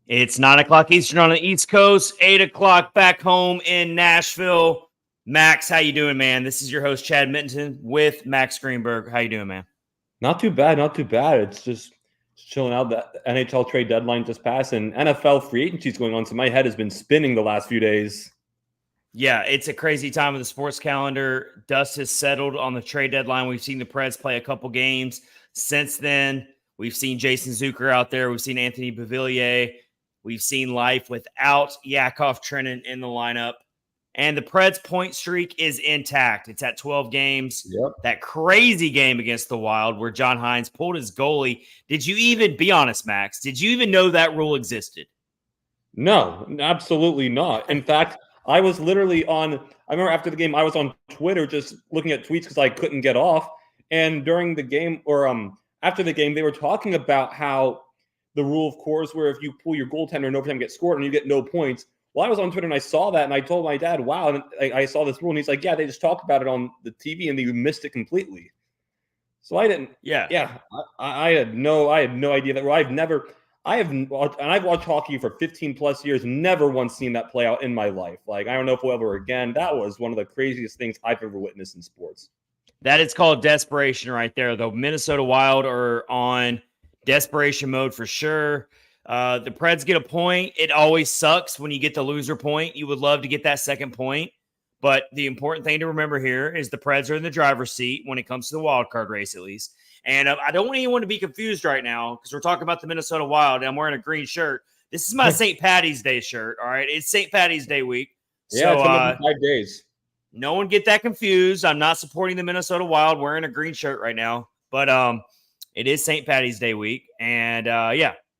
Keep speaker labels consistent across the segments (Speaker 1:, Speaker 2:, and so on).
Speaker 1: It's 9 o'clock Eastern on the East Coast, 8 o'clock back home in Nashville. Max, how you doing, man? This is your host, Chad Mittenton, with Max Greenberg. How you doing, man?
Speaker 2: Not too bad, not too bad. It's just chilling out. The NHL trade deadline just passed, and NFL free agency is going on, so my head has been spinning the last few days.
Speaker 1: Yeah, it's a crazy time of the sports calendar. Dust has settled on the trade deadline. We've seen the Preds play a couple games since then. We've seen Jason Zucker out there. We've seen Anthony Beauvillier. We've seen life without Yakov Trenin in the lineup. And the Preds' point streak is intact. It's at 12 games.
Speaker 2: Yep.
Speaker 1: That crazy game against the Wild where John Hines pulled his goalie. Did you even, be honest, Max, did you even know that rule existed?
Speaker 2: No, absolutely not. In fact, I was literally I remember after the game, I was on Twitter just looking at tweets because I couldn't get off. And during the game, or after the game, they were talking about how the rule, of course, where if you pull your goaltender in overtime, get scored, and you get no points. Well, I was on Twitter and I saw that, and I told my dad, wow, and I saw this rule, and he's like, yeah, they just talked about it on the TV, and you missed it completely. So I didn't.
Speaker 1: Yeah.
Speaker 2: I had no idea that. Well, I've watched hockey for 15 plus years, never once seen that play out in my life. Like, I don't know if we'll ever again. That was one of the craziest things I've ever witnessed in sports.
Speaker 1: That is called desperation right there. The Minnesota Wild are on desperation mode for sure. The Preds get a point. It always sucks when you get the loser point. You would love to get that second point. But the important thing to remember here is the Preds are in the driver's seat when it comes to the wild card race, at least. And I don't want anyone to be confused right now because we're talking about the Minnesota Wild and I'm wearing a green shirt. This is my St. Patty's Day shirt, all right? It's St. Patty's Day week.
Speaker 2: Yeah, it's 5 days.
Speaker 1: No one get that confused. I'm not supporting the Minnesota Wild wearing a green shirt right now. But it is St. Patty's Day week. And,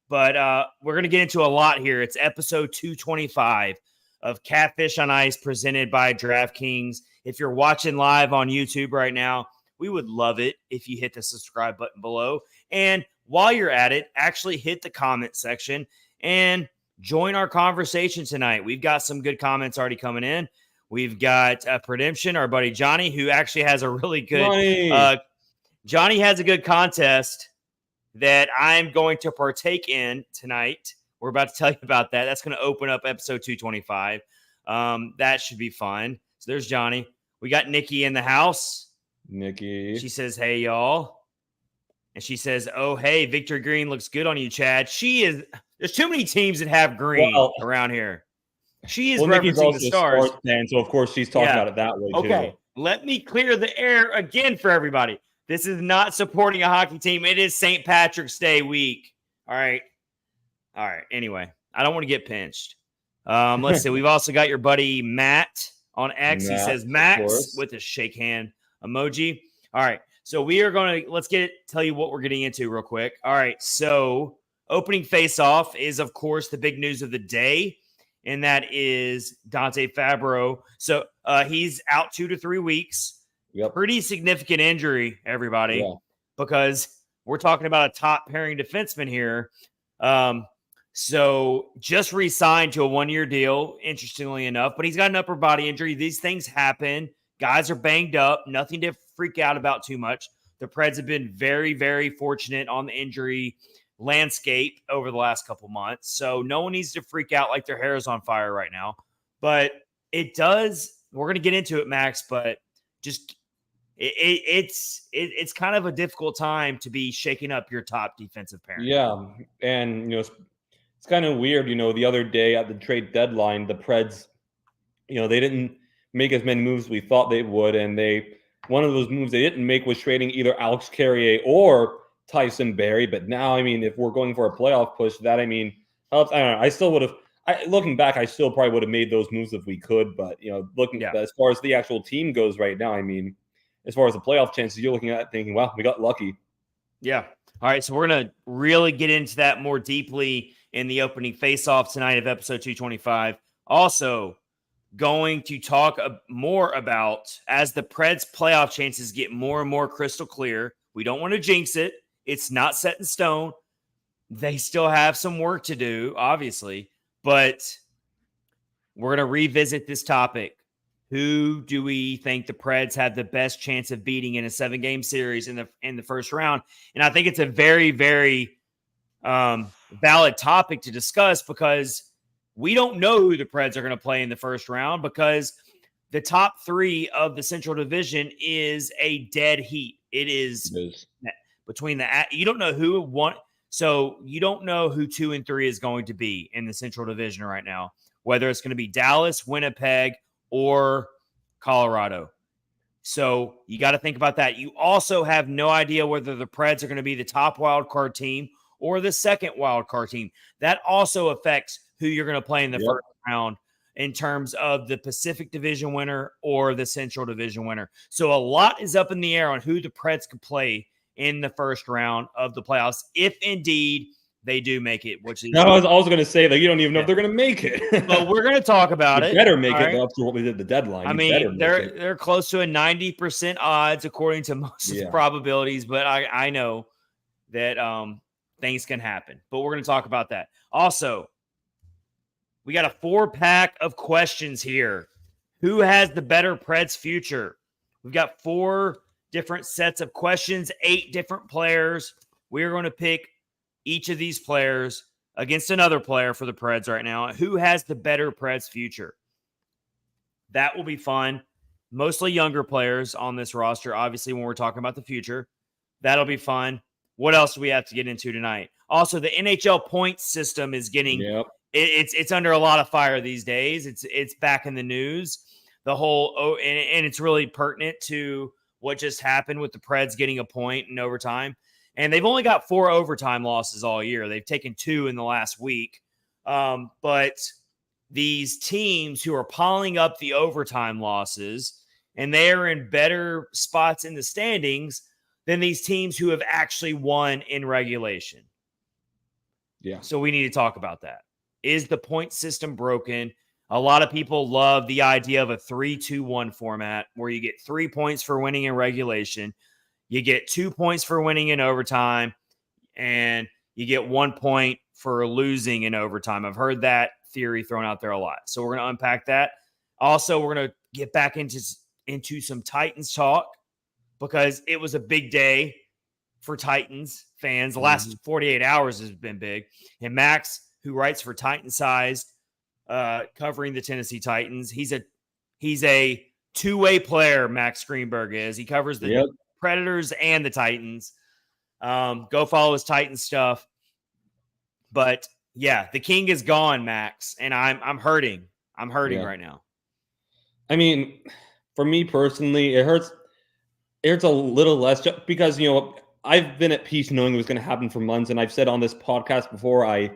Speaker 1: But we're going to get into a lot here. It's episode 225 of Catfish on Ice presented by DraftKings. If you're watching live on YouTube right now, we would love it if you hit the subscribe button below. And while you're at it, actually hit the comment section and join our conversation tonight. We've got some good comments already coming in. We've got Predemption, our buddy Johnny, who actually has a really good Johnny has a good contest that I'm going to partake in tonight. We're about to tell you about that. That's going to open up episode 225. That should be fun. So there's Johnny. We got Nikki in the house.
Speaker 2: Nikki.
Speaker 1: She says, hey, y'all. And she says, oh, hey, Victor Green looks good on you, Chad. There's too many teams that have green around here. She is referencing the Stars.
Speaker 2: Fan, so, of course, she's talking about it that way, too.
Speaker 1: Okay, let me clear the air again for everybody. This is not supporting a hockey team. It is St. Patrick's Day week. All right. Anyway, I don't want to get pinched. Let's see. We've also got your buddy Matt on X. He says Max with a shake hand emoji. All right. So we are going to tell you what we're getting into real quick. All right. So opening face-off is, of course, the big news of the day, and that is Dante Fabbro. So he's out 2 to 3 weeks.
Speaker 2: Yep.
Speaker 1: Pretty significant injury, everybody, because we're talking about a top pairing defenseman here. So just re-signed to a 1-year deal, interestingly enough, but he's got an upper body injury. These things happen. Guys are banged up. Nothing to freak out about too much. The Preds have been very, very fortunate on the injury landscape over the last couple months. So no one needs to freak out like their hair is on fire right now. But it does. We're going to get into it, Max, but just it's kind of a difficult time to be shaking up your top defensive pairing.
Speaker 2: Yeah, and it's kind of weird. The other day at the trade deadline, the Preds, they didn't make as many moves as we thought they would, and one of those moves they didn't make was trading either Alex Carrier or Tyson Barrie. But now, if we're going for a playoff push, that helps. I don't know. I still would have. Looking back, I still probably would have made those moves if we could. But as far as the actual team goes right now, as far as the playoff chances, you're looking at thinking, wow, we got lucky.
Speaker 1: Yeah. All right. So we're going to really get into that more deeply in the opening face-off tonight of episode 225. Also going to talk more about as the Preds playoff chances get more and more crystal clear. We don't want to jinx it. It's not set in stone. They still have some work to do, obviously, but we're going to revisit this topic. Who do we think the Preds have the best chance of beating in a 7-game series in the first round? And I think it's a very, very valid topic to discuss because we don't know who the Preds are going to play in the first round because the top 3 of the Central Division is a dead heat. It is between you don't know who won. So you don't know who 2 and 3 is going to be in the Central Division right now, whether it's going to be Dallas, Winnipeg, or Colorado. So you got to think about that. You also have no idea whether the Preds are going to be the top wild card team or the second wild card team. That also affects who you're going to play in the first round in terms of the Pacific Division winner or the Central Division winner. So a lot is up in the air on who the Preds could play in the first round of the playoffs, if indeed they do make it. Which is
Speaker 2: I was also going to say that you don't even know if they're going to make it.
Speaker 1: But we're going to talk about it.
Speaker 2: Better make it after what we did at the deadline.
Speaker 1: I mean, they're close to a 90% odds according to most of the probabilities, but I know that things can happen. But we're going to talk about that. Also, we got a 4-pack of questions here. Who has the better Preds future? We've got 4 different sets of questions, 8 different players. We're going to pick each of these players against another player for the Preds right now. Who has the better Preds future? That will be fun. Mostly younger players on this roster, obviously, when we're talking about the future. That'll be fun. What else do we have to get into tonight? Also, the NHL points system is getting it's under a lot of fire these days. It's back in the news. The whole and it's really pertinent to what just happened with the Preds getting a point in overtime. And they've only got 4 overtime losses all year. They've taken 2 in the last week. But these teams who are piling up the overtime losses, and they are in better spots in the standings than these teams who have actually won in regulation.
Speaker 2: Yeah.
Speaker 1: So we need to talk about that. Is the point system broken? A lot of people love the idea of a 3-2-1 format where you get 3 points for winning in regulation. You get 2 points for winning in overtime, and you get 1 point for losing in overtime. I've heard that theory thrown out there a lot. So we're going to unpack that. Also, we're going to get back into some Titans talk because it was a big day for Titans fans. The last 48 hours has been big. And Max, who writes for Titan Sized, covering the Tennessee Titans, he's a two-way player, Max Greenberg is. He covers the Predators and the Titans. Go follow his Titans stuff. But yeah, the king is gone, Max, and I'm hurting. I'm hurting right now.
Speaker 2: I mean, for me personally, it hurts a little less just because, I've been at peace knowing it was going to happen for months, and I've said on this podcast before, I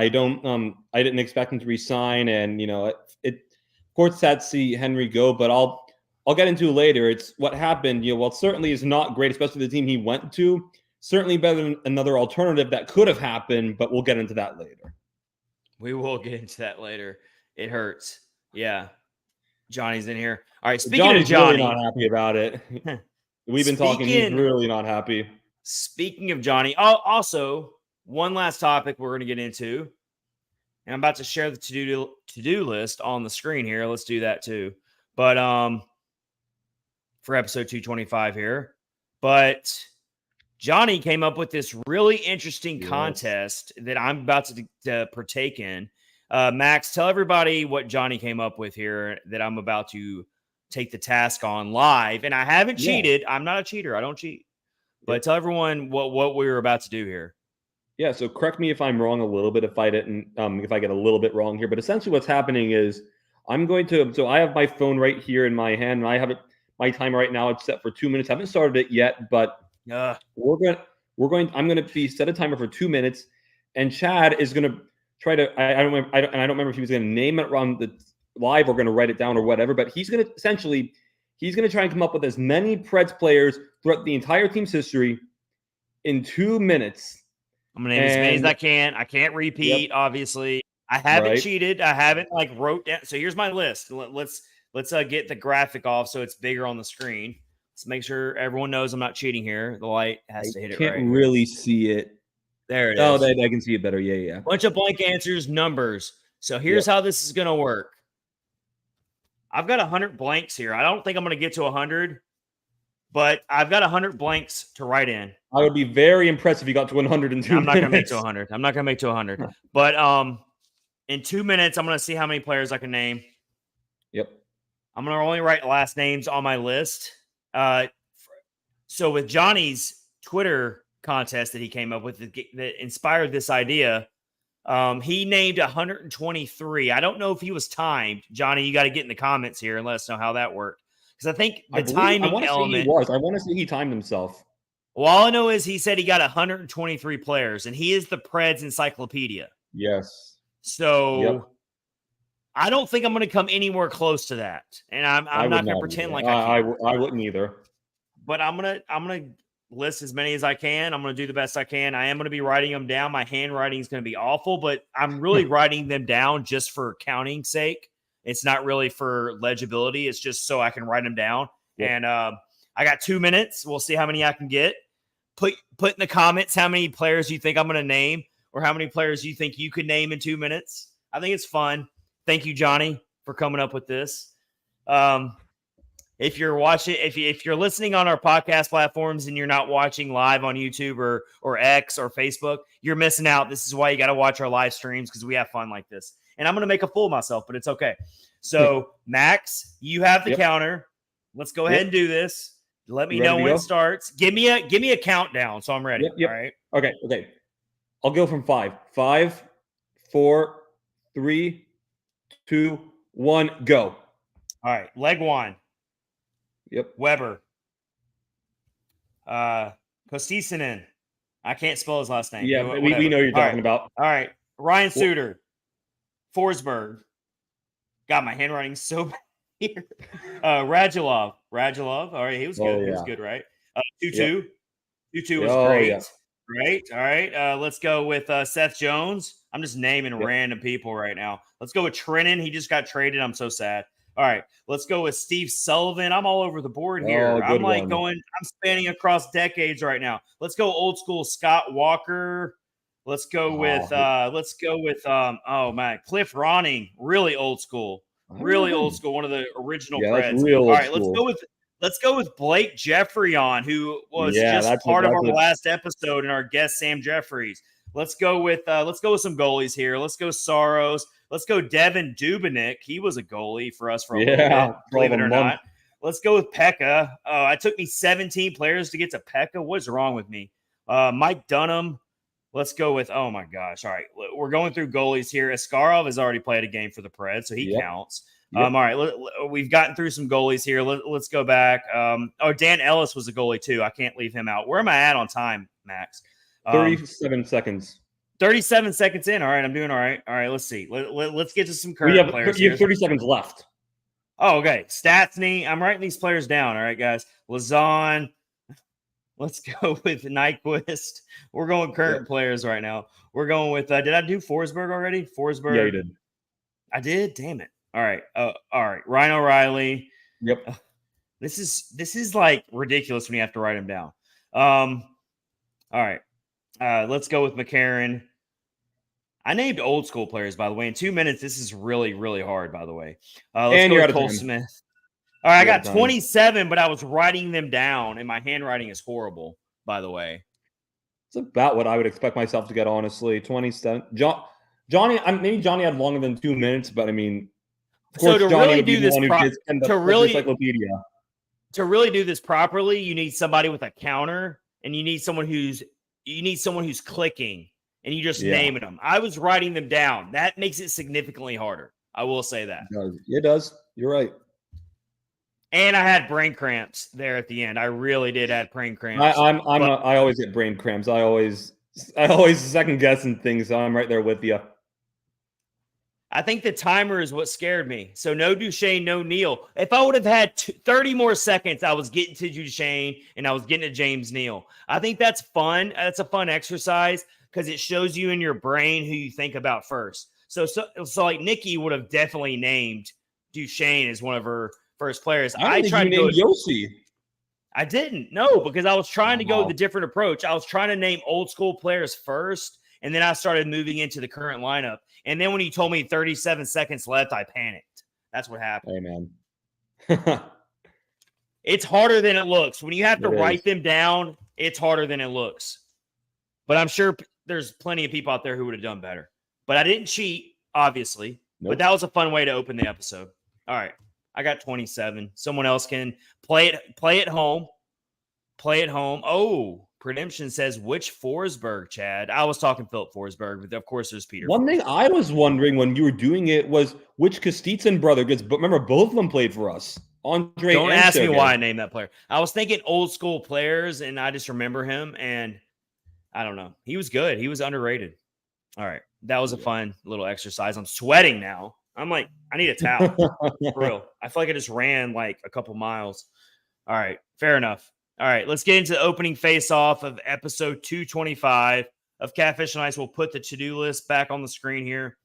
Speaker 2: didn't expect him to resign, and it of course sad to see Henry go, but I'll get into it later. It's what happened. Well, it certainly is not great, especially the team he went to. Certainly better than another alternative that could have happened, but we'll get into that later.
Speaker 1: We will get into that later. It hurts. Yeah. Johnny's in here. All right. Speaking
Speaker 2: Johnny's
Speaker 1: of Johnny,
Speaker 2: really not happy about it. We've been talking. He's really not happy.
Speaker 1: Speaking of Johnny, also one last topic we're going to get into, and I'm about to share the to-do list on the screen here. Let's do that too. But for episode 225 here, but Johnny came up with this really interesting contest that I'm about to partake in. Max, tell everybody what Johnny came up with here that I'm about to take the task on live. And I haven't cheated. I'm not a cheater. I don't cheat. But tell everyone what we were about to do here.
Speaker 2: Yeah, so correct me if I'm wrong a little bit if I get a little bit wrong here. But essentially what's happening is so I have my phone right here in my hand, and I have my timer right now. It's set for 2 minutes. I haven't started it yet, but I'm going to be set a timer for 2 minutes, and Chad is going to try to. I don't remember if he was going to name it on the live or going to write it down or whatever. But he's going to try and come up with as many Preds players throughout the entire team's history in 2 minutes.
Speaker 1: I'm going to name as many as I can. I can't repeat, obviously. I haven't cheated. I haven't wrote down. So here's my list. Let's get the graphic off so it's bigger on the screen. Let's make sure everyone knows I'm not cheating here. The light has to hit it right.
Speaker 2: Can't really see it.
Speaker 1: There it is.
Speaker 2: Oh, I can see it better. Yeah.
Speaker 1: Bunch of blank answers, numbers. So here's how this is going to work. I've got 100 blanks here. I don't think I'm going to get to 100. but I've got 100 blanks to write in.
Speaker 2: I would be very impressed if you got to 102
Speaker 1: I'm not going to make
Speaker 2: minutes.
Speaker 1: to 100. I'm not going to make to 100. But in 2 minutes, I'm going to see how many players I can name.
Speaker 2: Yep.
Speaker 1: I'm going to only write last names on my list. So with Johnny's Twitter contest that he came up with that inspired this idea, he named 123. I don't know if he was timed. Johnny, you got to get in the comments here and let us know how that worked. Because I think the timing element.
Speaker 2: I want to say he timed himself.
Speaker 1: Well, all I know is he said he got 123 players, and he is the Preds encyclopedia.
Speaker 2: Yes.
Speaker 1: So I don't think I'm going to come anywhere close to that, and I'm not going to pretend like I can.
Speaker 2: I wouldn't either.
Speaker 1: But I'm gonna list as many as I can. I'm going to do the best I can. I am going to be writing them down. My handwriting is going to be awful, but I'm really writing them down just for counting's sake. It's not really for legibility. It's just so I can write them down. Yep. And I got 2 minutes. We'll see how many I can get. Put in the comments how many players you think I'm going to name or how many players you think you could name in 2 minutes. I think it's fun. Thank you, Johnny, for coming up with this. If you're watching, if you're listening on our podcast platforms and you're not watching live on YouTube or X or Facebook, you're missing out. This is why you got to watch our live streams because we have fun like this. And I'm going to make a fool of myself, but it's okay. So, Max, you have the counter. Let's go ahead and do this. Let me know when it starts. Give me a countdown so I'm ready. All right.
Speaker 2: Okay. I'll go from 5. 5, 4, 3, 2, 1, go.
Speaker 1: All right. Leg one.
Speaker 2: Yep.
Speaker 1: Weber. Kostisinen. I can't spell his last name.
Speaker 2: Yeah, we know you're talking about.
Speaker 1: All right. Ryan Suter. Forsberg. God, my handwriting's so bad here. Radulov. All right, he was good. He was good, right? 2-2. 2-2 was great. Yeah. Great. All right. Let's go with Seth Jones. I'm just naming random people right now. Let's go with Trennan. He just got traded. I'm so sad. All right. Let's go with Steve Sullivan. I'm all over the board here. I'm spanning across decades right now. Let's go old school Scott Walker. Let's go with oh man, Cliff Ronning, really old school. Really old school, one of the original Preds. All right, let's go with Blake Jeffrey who was just part of our last episode and our guest Sam Jeffries. Let's go with some goalies here. Let's go Saros. Let's go Devin Dubnyk. He was a goalie for us for a little bit, believe it or not. Let's go with Pekka. It took me 17 players to get to Pekka. What's wrong with me? Mike Dunham. Let's go with, oh my gosh. All right. We're going through goalies here. Askarov has already played a game for the Preds, so he counts. All right. We've gotten through some goalies here. Let's go back. Dan Ellis was a goalie too. I can't leave him out. Where am I at on time, Max?
Speaker 2: 37 seconds.
Speaker 1: 37 seconds in. All right. I'm doing all right. All right. Let's see. Let's get to some current players.
Speaker 2: You have 30 seconds left.
Speaker 1: Oh, okay. Stastney. I'm writing these players down. All right, guys. Lazan. Let's go with Nyquist. We're going current players right now. We're going with did I do Forsberg already? Forsberg.
Speaker 2: Yeah, you did.
Speaker 1: I did? Damn it. All right. All right. Ryan O'Reilly.
Speaker 2: Yep.
Speaker 1: This is like ridiculous when you have to write them down. All right. Let's go with McCarron. I named old school players, by the way. In 2 minutes, this is really, really hard, by the way. Let's go with Cole Smith. All right, I got 27, but I was writing them down, and my handwriting is horrible, by the way.
Speaker 2: It's about what I would expect myself to get, honestly. 27. Johnny had longer than 2 minutes, but I mean, of course,
Speaker 1: so to
Speaker 2: Johnny
Speaker 1: really do this to really do this properly, you need somebody with a counter, and you need someone who's clicking, and you just naming them. I was writing them down. That makes it significantly harder. I will say that.
Speaker 2: It does. You're right.
Speaker 1: And I had brain cramps there at the end. I really did have brain cramps.
Speaker 2: I always get brain cramps. I always second guessing things. So I'm right there with you.
Speaker 1: I think the timer is what scared me. So no Duchesne, no Neal. If I would have had 30 more seconds, I was getting to Duchesne and I was getting to James Neal. I think that's fun. That's a fun exercise because it shows you in your brain who you think about first. So like Nikki would have definitely named Duchesne as one of her first players.
Speaker 2: I tried to name Yossi.
Speaker 1: I didn't. No, because I was trying to go the different approach. I was trying to name old school players first, and then I started moving into the current lineup. And then when you told me 37 seconds left, I panicked. That's what happened.
Speaker 2: Hey, man.
Speaker 1: It's harder than it looks. When you have to
Speaker 2: It
Speaker 1: write
Speaker 2: is.
Speaker 1: them down, it's harder than it looks. But I'm sure there's plenty of people out there who would have done better. But I didn't cheat, obviously.
Speaker 2: Nope.
Speaker 1: But that was a fun way to open the episode. All right. I got 27. Someone else can play it home. Play it home. Oh, Redemption says, which Forsberg, Chad? I was talking Philip Forsberg, but of course there's Peter.
Speaker 2: One thing I was wondering when you were doing it was which Kostitsyn brother, because remember, both of them played for us. Andre
Speaker 1: Don't
Speaker 2: and
Speaker 1: ask me
Speaker 2: Sergei.
Speaker 1: why I named that player. I was thinking old school players, and I just remember him, and I don't know. He was good. He was underrated. All right. That was a fun little exercise. I'm sweating now. I'm like, I need a towel. For real. I feel like I just ran like a couple miles. All right. Fair enough. All right. Let's get into the opening face-off of episode 225 of Catfish and Ice. We'll put the to-do list back on the screen here.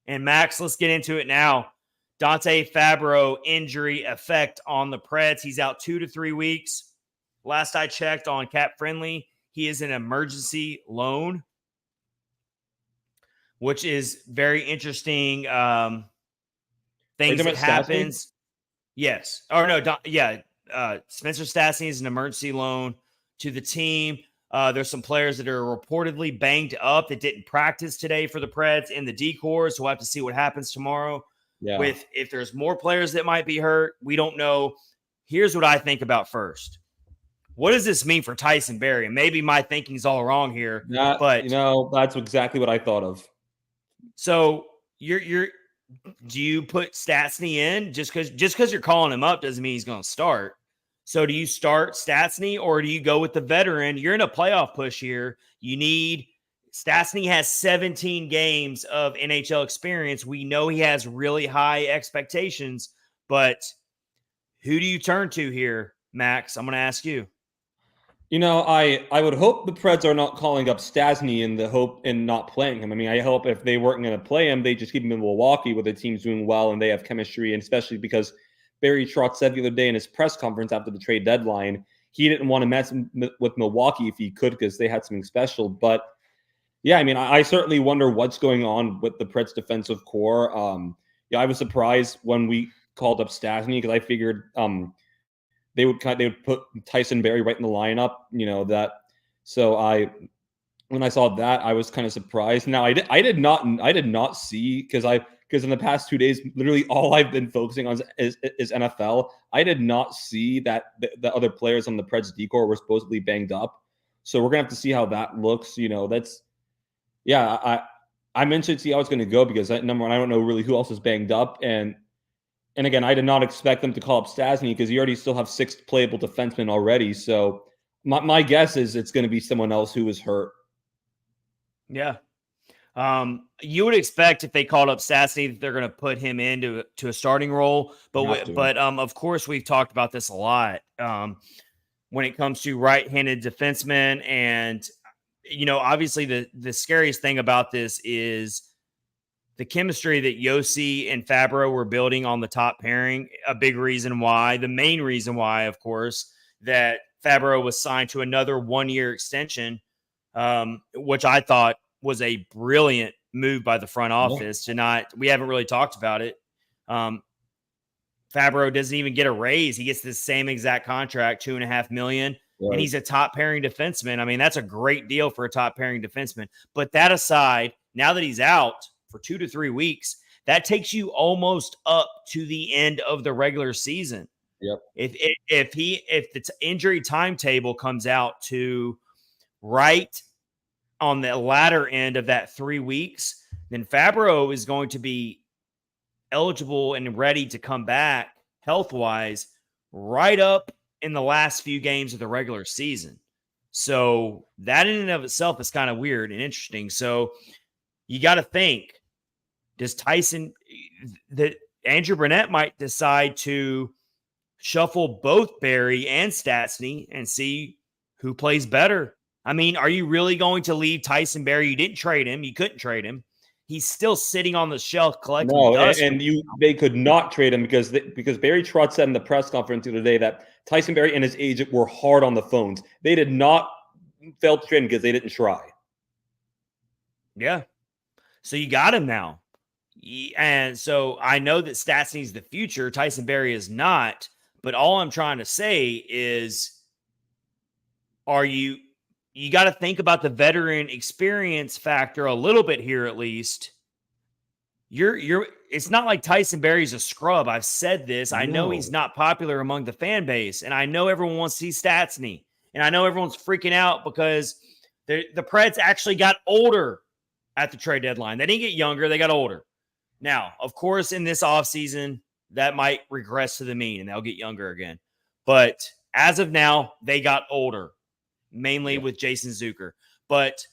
Speaker 1: And Max, let's get into it now. Dante Fabbro injury effect on the Preds. He's out 2 to 3 weeks. Last I checked on Cap Friendly, he is an emergency loan, which is very interesting. Things that happens.
Speaker 2: Stastney?
Speaker 1: Yes. Or no, Spencer Stastney is an emergency loan to the team. There's some players that are reportedly banged up that didn't practice today for the Preds in the decor. So we'll have to see what happens tomorrow.
Speaker 2: Yeah.
Speaker 1: With if there's more players that might be hurt, we don't know. Here's what I think about first. What does this mean for Tyson Barrie? And maybe my thinking's all wrong here, but
Speaker 2: that's exactly what I thought of.
Speaker 1: So do you put Stastney in just because you're calling him up doesn't mean he's going to start. So do you start Stastney or do you go with the veteran? You're in a playoff push here. Stastney has 17 games of NHL experience. We know he has really high expectations, but who do you turn to here, Max? I'm going to ask you.
Speaker 2: I would hope the Preds are not calling up Stastney in the hope and not playing him. I mean, I hope if they weren't going to play him, they just keep him in Milwaukee where the team's doing well and they have chemistry, and especially because Barry Trotz said the other day in his press conference after the trade deadline, he didn't want to mess with Milwaukee if he could because they had something special. But yeah, I mean, I certainly wonder what's going on with the Preds defensive core. I was surprised when we called up Stastney because I figured they would put Tyson Barrie right in the lineup. When I saw that, I was kind of surprised. Now I did not see because in the past 2 days, literally all I've been focusing on is NFL. I did not see that the other players on the Preds decor were supposedly banged up. So we're gonna have to see how that looks. I'm interested to see how it's going to go because number one, I don't know really who else is banged up, and again, I did not expect them to call up Stastney because you already still have 6 playable defensemen already. So my guess is it's going to be someone else who is hurt.
Speaker 1: Yeah. You would expect if they called up Stastney that they're going to put him into a starting role, but of course we've talked about this a lot when it comes to right-handed defensemen, and obviously the scariest thing about this is the chemistry that Yossi and Fabbro were building on the top pairing. A big reason why, the main reason why, of course, that Fabbro was signed to another 1-year extension, which I thought was a brilliant move by the front office. We haven't really talked about it. Fabbro doesn't even get a raise. He gets the same exact contract, $2.5 million. Right. And he's a top pairing defenseman. I mean, that's a great deal for a top pairing defenseman. But that aside, now that he's out for 2 to 3 weeks, that takes you almost up to the end of the regular season.
Speaker 2: Yep.
Speaker 1: If the injury timetable comes out to right on the latter end of that 3 weeks, then Fabbro is going to be eligible and ready to come back health-wise right up in the last few games of the regular season. So that in and of itself is kind of weird and interesting. So you got to think, does Andrew Brunette might decide to shuffle both Barrie and Stastney and see who plays better. I mean, are you really going to leave Tyson Barrie? You didn't trade him. You couldn't trade him. He's still sitting on the shelf collecting dust.
Speaker 2: And they could not trade him because Barry Trotz said in the press conference the other day that Tyson Barrie and his agent were hard on the phones. They did not fail to trade him because they didn't try.
Speaker 1: Yeah. So you got him now. And so I know that Stastney's the future. Tyson Barrie is not. But all I'm trying to say is, you got to think about the veteran experience factor a little bit here, at least. It's not like Tyson Barrie's a scrub. I've said this. I know he's not popular among the fan base, and I know everyone wants to see Stastney, and I know everyone's freaking out because the Preds actually got older at the trade deadline. They didn't get younger. They got older. Now, of course, in this offseason, that might regress to the mean, and they'll get younger again. But as of now, they got older, mainly with Jason Zucker. But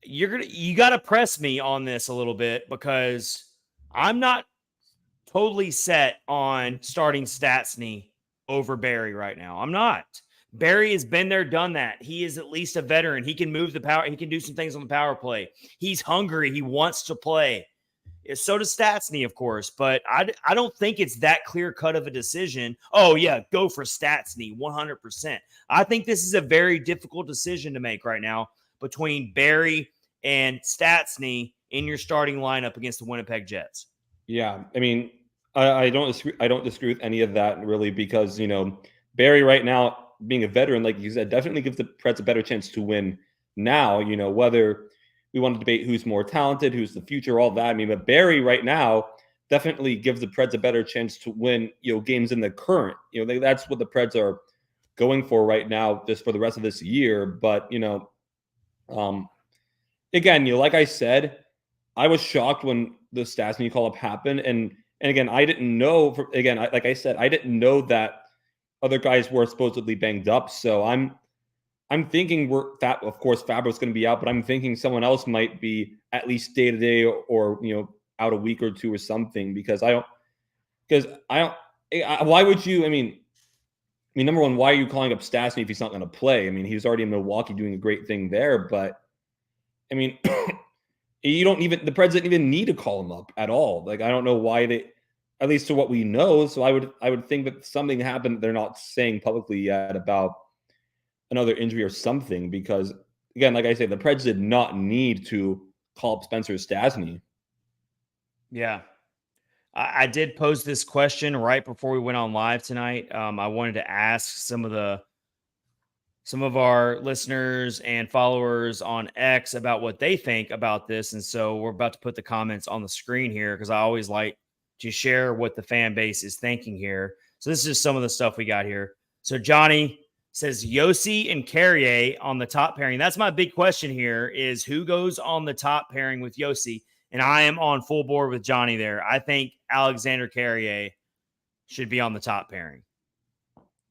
Speaker 1: you got to press me on this a little bit, because I'm not totally set on starting Stastney over Barrie right now. I'm not. Barrie has been there, done that. He is at least a veteran. He can move the power. He can do some things on the power play. He's hungry. He wants to play. So does Stastney, of course, but I don't think it's that clear-cut of a decision. Oh, yeah, go for Stastney 100%. I think this is a very difficult decision to make right now between Barrie and Stastney in your starting lineup against the Winnipeg Jets.
Speaker 2: Yeah, I mean, I don't disagree with any of that, really, because, Barrie right now, being a veteran, like you said, definitely gives the Preds a better chance to win now, whether we want to debate who's more talented, who's the future, all that. I mean, but Barrie right now definitely gives the Preds a better chance to win, games in the current. That's what the Preds are going for right now, just for the rest of this year. But, again, like I said, I was shocked when the Stastney call-up happened. And again, I didn't know, like I said, I didn't know that other guys were supposedly banged up. So I'm thinking of course, Fabbro's going to be out, but I'm thinking someone else might be at least day-to-day or out a week or two or something, because why would you, I mean, number one, why are you calling up Stastney if he's not going to play? I mean, he's already in Milwaukee doing a great thing there, but I mean, the Preds didn't even need to call him up at all. Like, I don't know why they, at least to what we know. So I would think that something happened that they're not saying publicly yet about another injury or something, because again, like I say, the Preds did not need to call up Spencer Stastney.
Speaker 1: Yeah. I did pose this question right before we went on live tonight. I wanted to ask some of our listeners and followers on X about what they think about this. And so we're about to put the comments on the screen here, because I always like to share what the fan base is thinking here. So this is just some of the stuff we got here. So Johnny says Josi and Carrier on the top pairing. That's my big question here, is who goes on the top pairing with Josi? And I am on full board with Johnny there. I think Alexander Carrier should be on the top pairing.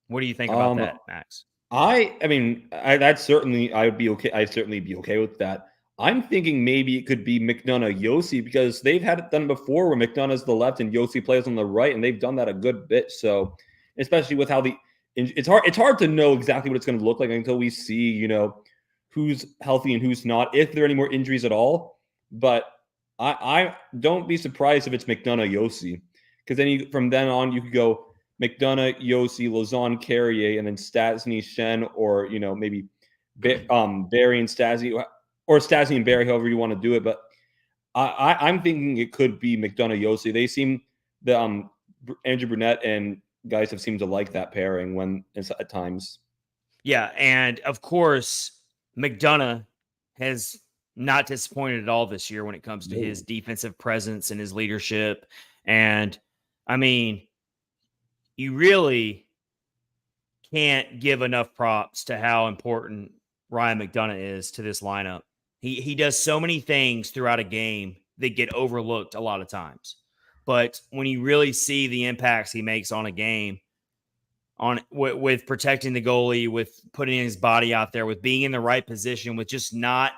Speaker 1: What do you think about that, Max?
Speaker 2: I mean, that's certainly, I'd certainly be okay with that. I'm thinking maybe it could be McDonough Josi, because they've had it done before where McDonough's the left and Josi plays on the right, and they've done that a good bit. So, especially with how it's hard to know exactly what it's going to look like until we see, who's healthy and who's not, if there are any more injuries at all. But I don't be surprised if it's McDonough Josi, because then from then on you could go McDonough, Josi, Lauzon, Carrier, and then Stastney, Shen, or maybe Barrie and Stastney, or Stastney and Barrie, however you want to do it. But I'm thinking it could be McDonough, Josi. They seem Andrew Brunette and guys have seemed to like that pairing at times.
Speaker 1: Yeah, and of course McDonough has not disappointed at all this year when it comes to his defensive presence and his leadership. And I mean, you really can't give enough props to how important Ryan McDonough is to this lineup. He does so many things throughout a game that get overlooked a lot of times. But when you really see the impacts he makes on a game, with protecting the goalie, with putting his body out there, with being in the right position, with just not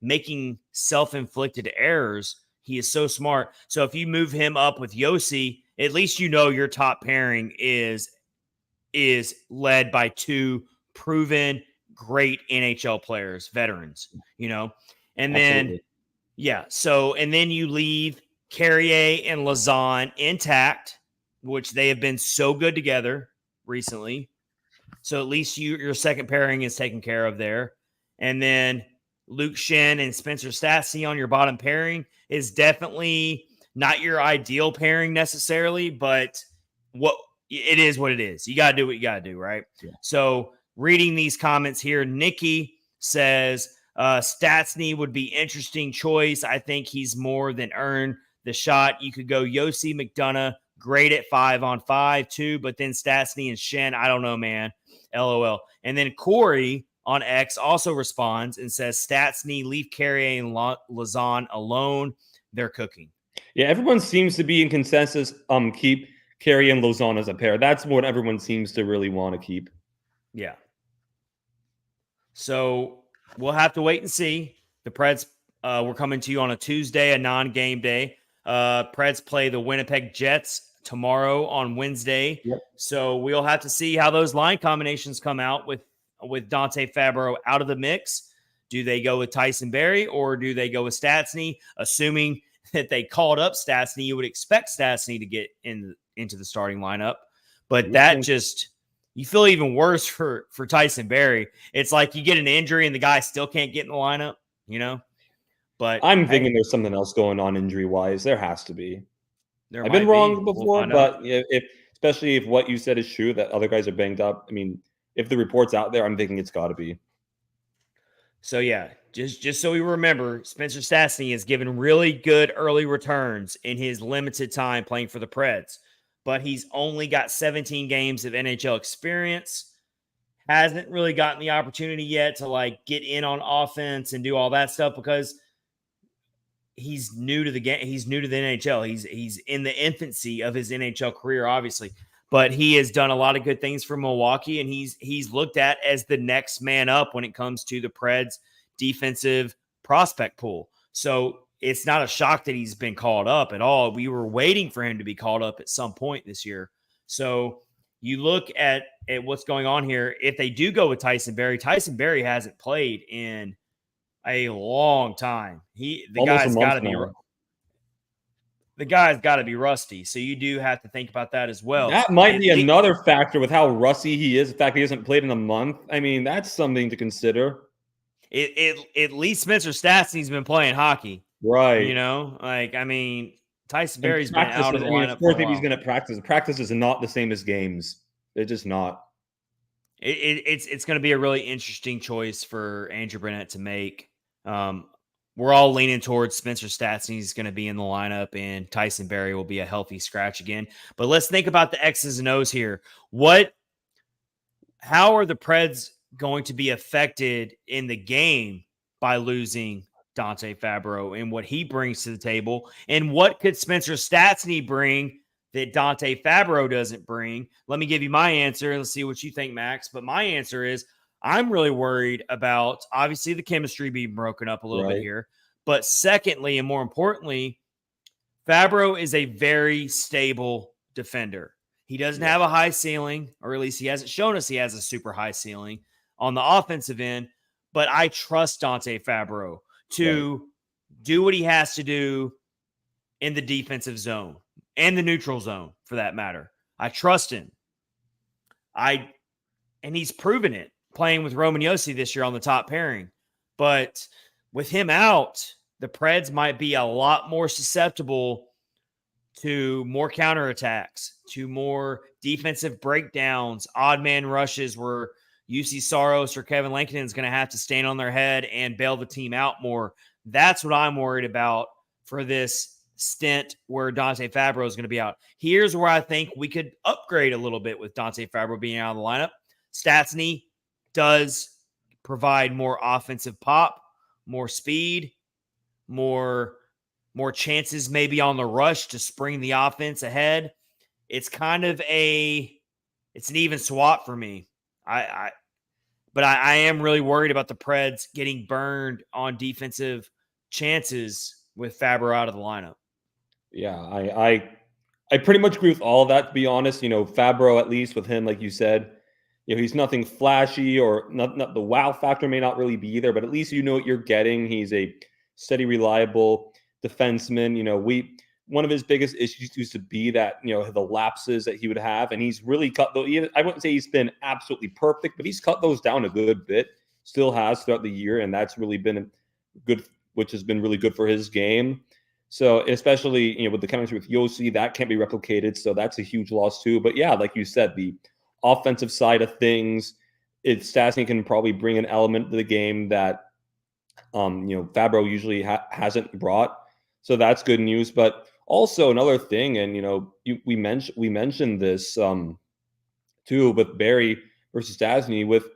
Speaker 1: making self-inflicted errors, he is so smart. So if you move him up with Josi, at least your top pairing is led by two proven great NHL players, veterans, and then, Absolutely. And then you leave Carrier and Lauzon intact, which they have been so good together recently. So at least your second pairing is taken care of there. And then Luke Shen and Spencer Stastney on your bottom pairing is definitely not your ideal pairing necessarily, but what it is, what it is. You got to do what you got to do, right?
Speaker 2: Yeah.
Speaker 1: So reading these comments here, Nikki says Stastney would be interesting choice. I think he's more than earned the shot. You could go Yossi McDonough, great at 5-on-5 too, but then Stastney and Shen, I don't know, man. LOL. And then Corey on X also responds and says Stastney, leave Carrier and Lazan alone. They're cooking.
Speaker 2: Yeah, everyone seems to be in consensus. Keep Carrier and Lazan as a pair. That's what everyone seems to really want to keep.
Speaker 1: Yeah. So we'll have to wait and see. The Preds, we're coming to you on a Tuesday, a non-game day. Preds play the Winnipeg Jets tomorrow on Wednesday.
Speaker 2: Yep.
Speaker 1: So we'll have to see how those line combinations come out with Dante Fabbro out of the mix. Do they go with Tyson Barrie or do they go with Stastney? Assuming that they called up Stastney, you would expect Stastney to get into the starting lineup. But that just, you feel even worse for Tyson Barrie. It's like you get an injury and the guy still can't get in the lineup, you know? But
Speaker 2: I'm thinking there's something else going on injury-wise. There has to be.
Speaker 1: I've
Speaker 2: been wrong before, but especially if what you said is true, that other guys are banged up. I mean, if the report's out there, I'm thinking it's got to be.
Speaker 1: So, yeah, just so we remember, Spencer Stastney has given really good early returns in his limited time playing for the Preds. But he's only got 17 games of NHL experience. Hasn't really gotten the opportunity yet to, like, get in on offense and do all that stuff because he's new to the game. He's new to the NHL. He's in the infancy of his NHL career, obviously. But he has done a lot of good things for Milwaukee, and he's looked at as the next man up when it comes to the Preds' defensive prospect pool. So it's not a shock that he's been called up at all. We were waiting for him to be called up at some point this year. So you look at what's going on here. If they do go with Tyson Barrie hasn't played in a long time. The guy's got to be rusty. So you do have to think about that as well.
Speaker 2: That might be another factor with how rusty he is. The fact he hasn't played in a month. I mean, that's something to consider.
Speaker 1: At least Spencer Stastney's been playing hockey.
Speaker 2: Right.
Speaker 1: You know, like, I mean, Tyson Barrie's been out of the lineup.
Speaker 2: Of course, he's going to practice. Practice is not the same as games. They're just not.
Speaker 1: It's going to be a really interesting choice for Andrew Brunette to make. We're all leaning towards Spencer Stastney is going to be in the lineup and Tyson Barrie will be a healthy scratch again. But let's think about the X's and O's here. How are the Preds going to be affected in the game by losing Dante Fabbro and what he brings to the table? And what could Spencer Stastney bring that Dante Fabbro doesn't bring? Let me give you my answer and let's see what you think, Max. But my answer is I'm really worried about, obviously, the chemistry being broken up a little bit here. But secondly, and more importantly, Fabbro is a very stable defender. He doesn't have a high ceiling, or at least he hasn't shown us he has a super high ceiling on the offensive end. But I trust Dante Fabbro to do what he has to do in the defensive zone and the neutral zone, for that matter. I trust him. And he's proven it playing with Roman Josi this year on the top pairing. But with him out, the Preds might be a lot more susceptible to more counterattacks, to more defensive breakdowns, odd man rushes where UC Saros or Kevin Lankinen is going to have to stand on their head and bail the team out more. That's what I'm worried about for this stint where Dante Fabbro is going to be out. Here's where I think we could upgrade a little bit with Dante Fabbro being out of the lineup. Stastney does provide more offensive pop, more speed, more chances maybe on the rush to spring the offense ahead. It's kind of it's an even swap for me. But I am really worried about the Preds getting burned on defensive chances with Fabbro out of the lineup.
Speaker 2: Yeah, I pretty much agree with all of that, to be honest. You know, Fabbro, at least with him, like you said, you know, he's nothing flashy, or not the wow factor may not really be there, but at least you know what you're getting. He's a steady, reliable defenseman. You know, one of his biggest issues used to be that, you know, the lapses that he would have, and he's really cut those. I wouldn't say he's been absolutely perfect, but he's cut those down a good bit. Still has throughout the year, and that's really been good, which has been really good for his game. So especially, with the chemistry with Yossi, that can't be replicated. So that's a huge loss too. But yeah, like you said, the offensive side of things, Stastney can probably bring an element to the game that Fabbro usually hasn't brought. So that's good news. But also another thing, and we mentioned this too with Barrie versus Stastney. With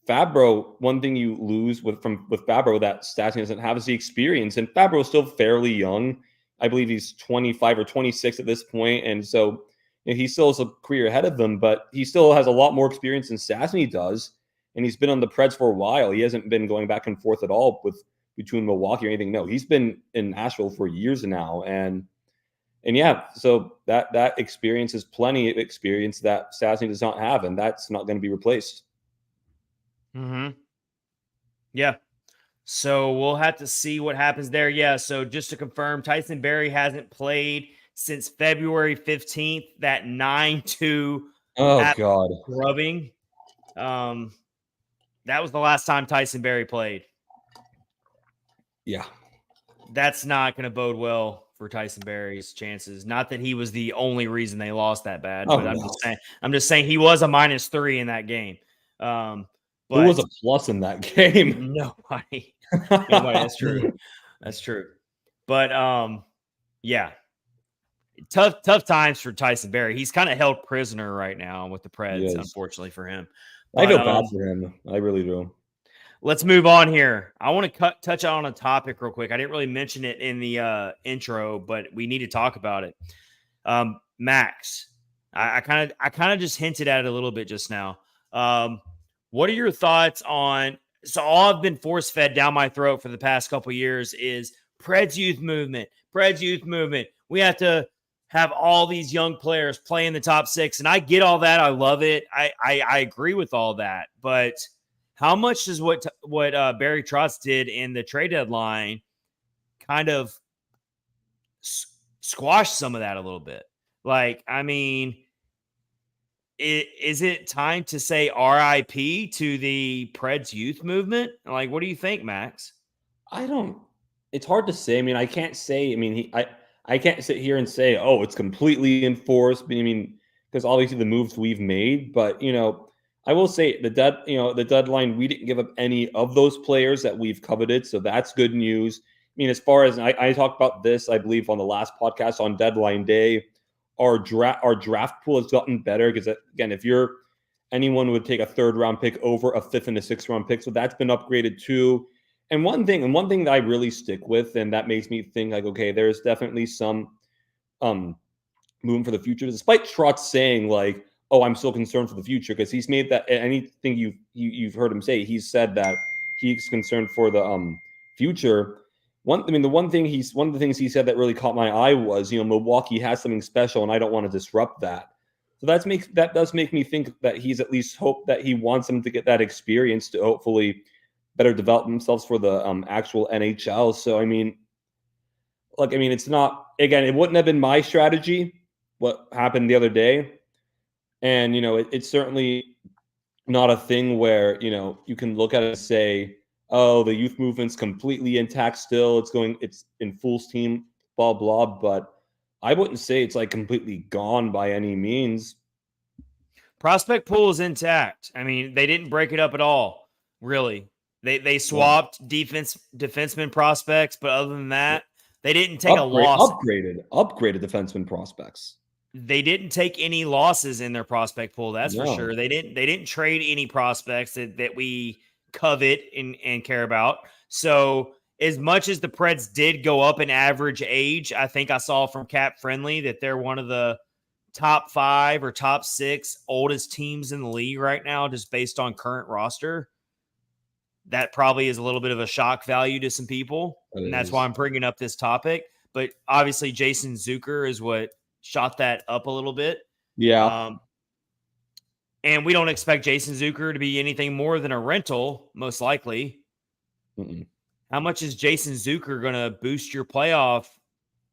Speaker 2: Fabbro, one thing you lose with Fabbro that Stastney doesn't have is the experience. And Fabbro is still fairly young. I believe he's 25 or 26 at this point, and so he still has a career ahead of him. But he still has a lot more experience than Stastney does, and he's been on the Preds for a while. He hasn't been going back and forth at all between Milwaukee or anything. No, he's been in Nashville for years now, and yeah, so that experience is plenty of experience that Stastney does not have, and that's not going to be replaced.
Speaker 1: Yeah. So we'll have to see what happens there. Yeah. So just to confirm, Tyson Barrie hasn't played since February 15th. That 9-2.
Speaker 2: Oh God,
Speaker 1: rubbing. That was the last time Tyson Barrie played.
Speaker 2: Yeah,
Speaker 1: that's not going to bode well for Tyson Barrie's chances. Not that he was the only reason they lost that bad, but I'm just saying he was a -3 in that game.
Speaker 2: Who was a plus in that game?
Speaker 1: Nobody. That's true. That's true. But yeah, tough times for Tyson Barrie. He's kind of held prisoner right now with the Preds, unfortunately for him.
Speaker 2: But, I feel bad for him. I really do.
Speaker 1: Let's move on here. I want to touch on a topic real quick. I didn't really mention it in the intro, but we need to talk about it. Max, I kind of just hinted at it a little bit just now. What are your thoughts on? So all I've been force fed down my throat for the past couple of years is Preds youth movement. Preds youth movement. We have to have all these young players play in the top 6, and I get all that. I love it. I agree with all that, but how much does what Barrie Trotz did in the trade deadline kind of squash some of that a little bit? Like, I mean, is it time to say R.I.P. to the Preds youth movement? Like, what do you think, Max?
Speaker 2: It's hard to say. I mean, I can't say. I mean, I can't sit here and say, oh, it's completely enforced. I mean, because obviously the moves we've made, but I will say the deadline, we didn't give up any of those players that we've coveted. So that's good news. I mean, as far as I talked about this, I believe on the last podcast on deadline day, our draft pool has gotten better because again, if anyone would take a 3rd round pick over a 5th and a 6th round pick. So that's been upgraded too. And one thing that I really stick with, and that makes me think like, okay, there's definitely some movement for the future, despite Trotz saying like, oh, I'm still concerned for the future, because he's made that anything you've heard him say, he's said that he's concerned for the future. One of the things he said that really caught my eye was, Milwaukee has something special, and I don't want to disrupt that. So that does make me think that he's at least hope that he wants them to get that experience to hopefully better develop themselves for the actual NHL. So I mean, it's not, again, it wouldn't have been my strategy what happened the other day. And, it's certainly not a thing where, you can look at it and say, oh, the youth movement's completely intact still. It's in full steam, blah, blah. But I wouldn't say it's like completely gone by any means.
Speaker 1: Prospect pool is intact. I mean, they didn't break it up at all, really. They swapped defenseman prospects, but other than that, they didn't take a loss.
Speaker 2: Upgraded defenseman prospects.
Speaker 1: They didn't take any losses in their prospect pool. That's for sure. They didn't trade any prospects that we covet and care about. So as much as the Preds did go up in average age, I think I saw from Cap Friendly that they're one of the top 5 or top 6 oldest teams in the league right now, just based on current roster. That probably is a little bit of a shock value to some people. And that's why I'm bringing up this topic. But obviously Jason Zucker is what shot that up a little bit.
Speaker 2: Yeah.
Speaker 1: And we don't expect Jason Zucker to be anything more than a rental, most likely.
Speaker 2: Mm-mm.
Speaker 1: How much is Jason Zucker going to boost your playoff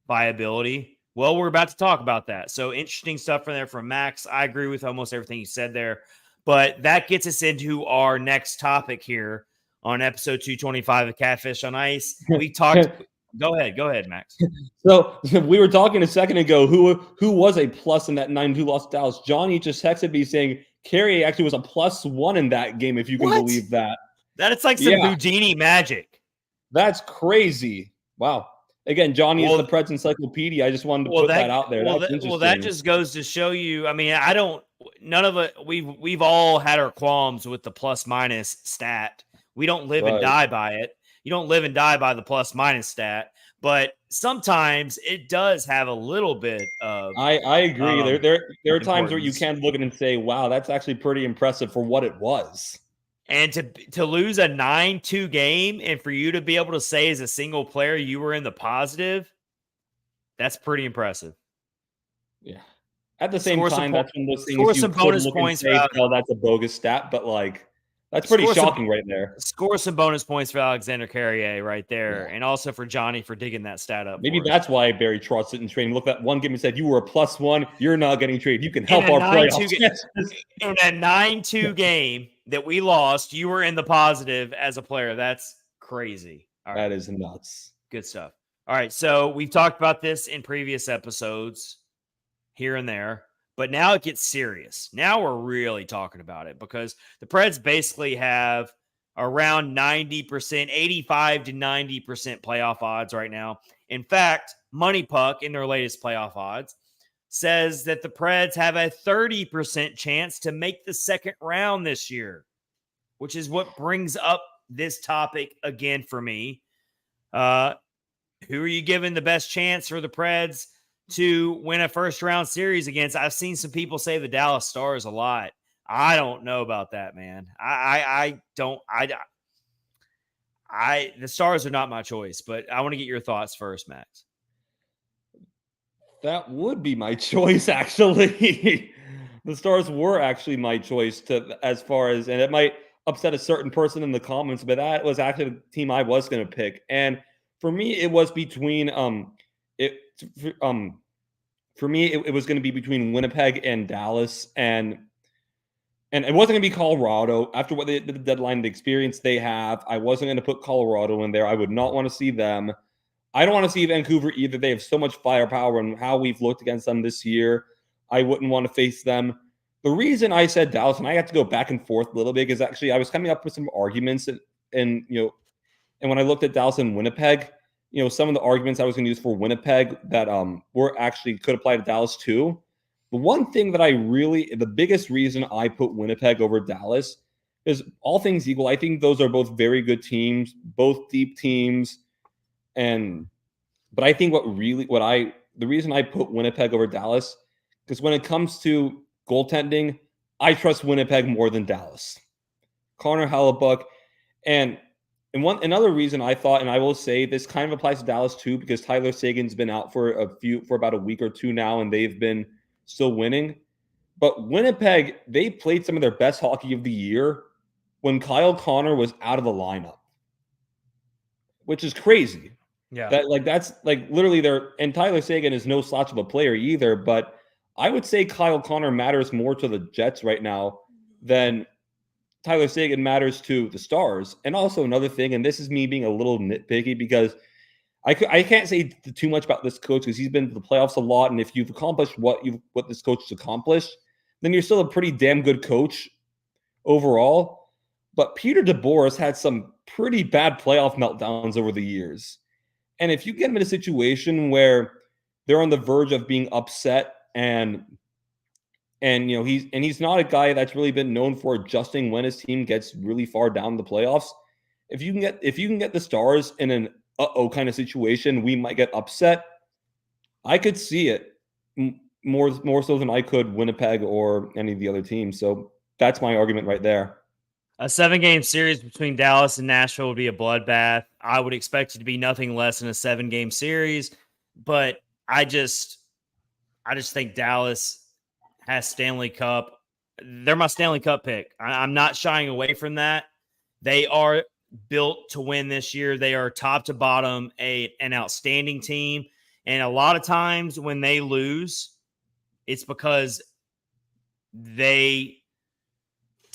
Speaker 1: viability? Well, we're about to talk about that. So interesting stuff from there from Max. I agree with almost everything you said there. But that gets us into our next topic here on episode 225 of Catfish on Ice. We talked Go ahead, Max.
Speaker 2: So we were talking a second ago who was a plus in that 9-2 loss to Dallas. Johnny just texted me saying Carrier actually was a +1 in that game, if you can believe that.
Speaker 1: It's like some Houdini magic.
Speaker 2: That's crazy. Wow. Again, Johnny is the Preds encyclopedia. I just wanted to put that out there. That's interesting.
Speaker 1: That just goes to show you. I mean, none of it. We've all had our qualms with the plus minus stat. We don't live and die by it. You don't live and die by the plus minus stat, but sometimes it does have a little bit of.
Speaker 2: I agree. There are times where you can look at it and say, "Wow, that's actually pretty impressive for what it was."
Speaker 1: And to lose a 9-2 game and for you to be able to say as a single player you were in the positive, that's pretty impressive.
Speaker 2: Yeah. At the same time, that's one of those things you could look and say, "Oh, that's a bogus stat," but like that's pretty shocking right there.
Speaker 1: Score some bonus points for Alexander Carrier right there, and also for Johnny for digging that stat up.
Speaker 2: Maybe that's why Barrie Trotz didn't trade. Look at that one game and said, "You were a +1. You're not getting traded. You can help our playoffs."
Speaker 1: In a 9-2 game that we lost, you were in the positive as a player. That's crazy.
Speaker 2: All right. That is nuts.
Speaker 1: Good stuff. All right, so we've talked about this in previous episodes here and there. But now it gets serious. Now we're really talking about it because the Preds basically have around 90%, 85 to 90% playoff odds right now. In fact, Money Puck in their latest playoff odds says that the Preds have a 30% chance to make the second round this year, which is what brings up this topic again for me. Who are you giving the best chance for the Preds to win a first round series against? I've seen some people say the Dallas Stars a lot. I don't know about that, man. The Stars are not my choice, but I want to get your thoughts first, Max.
Speaker 2: That would be my choice, actually. The Stars were actually my choice and it might upset a certain person in the comments, but that was actually the team I was going to pick. And for me, it was between, for me, it was going to be between Winnipeg and Dallas, and it wasn't going to be Colorado. After what the deadline, the experience they have, I wasn't going to put Colorado in there. I would not want to see them. I don't want to see Vancouver either. They have so much firepower and how we've looked against them this year. I wouldn't want to face them. The reason I said Dallas, and I had to go back and forth a little bit, is actually I was coming up with some arguments, and when I looked at Dallas and Winnipeg, some of the arguments I was going to use for Winnipeg that were actually could apply to Dallas too. The one thing that the biggest reason I put Winnipeg over Dallas is all things equal. I think those are both very good teams, both deep teams. But I think the reason I put Winnipeg over Dallas, because when it comes to goaltending, I trust Winnipeg more than Dallas. Connor Hellebuyck, and another reason I thought, and I will say this kind of applies to Dallas too, because Tyler Seguin's been out for about a week or two now, and they've been still winning. But Winnipeg, they played some of their best hockey of the year when Kyle Connor was out of the lineup, which is crazy.
Speaker 1: Yeah,
Speaker 2: that's literally and Tyler Seguin is no slouch of a player either. But I would say Kyle Connor matters more to the Jets right now than Tyler Seguin matters to the Stars. And also another thing, and this is me being a little nitpicky because I can't say too much about this coach because he's been to the playoffs a lot. And if you've accomplished what this coach has accomplished, then you're still a pretty damn good coach overall. But Peter DeBoer has had some pretty bad playoff meltdowns over the years. And if you get him in a situation where they're on the verge of being upset and he's not a guy that's really been known for adjusting when his team gets really far down the playoffs. If you can get the Stars in an kind of situation, we might get upset. I could see it more so than I could Winnipeg or any of the other teams. So that's my argument right there.
Speaker 1: A 7-game series between Dallas and Nashville would be a bloodbath. I would expect it to be nothing less than a 7-game series, but I just think Dallas has Stanley Cup. They're my Stanley Cup pick. I'm not shying away from that. They are built to win this year. They are top to bottom an outstanding team. And a lot of times when they lose, it's because they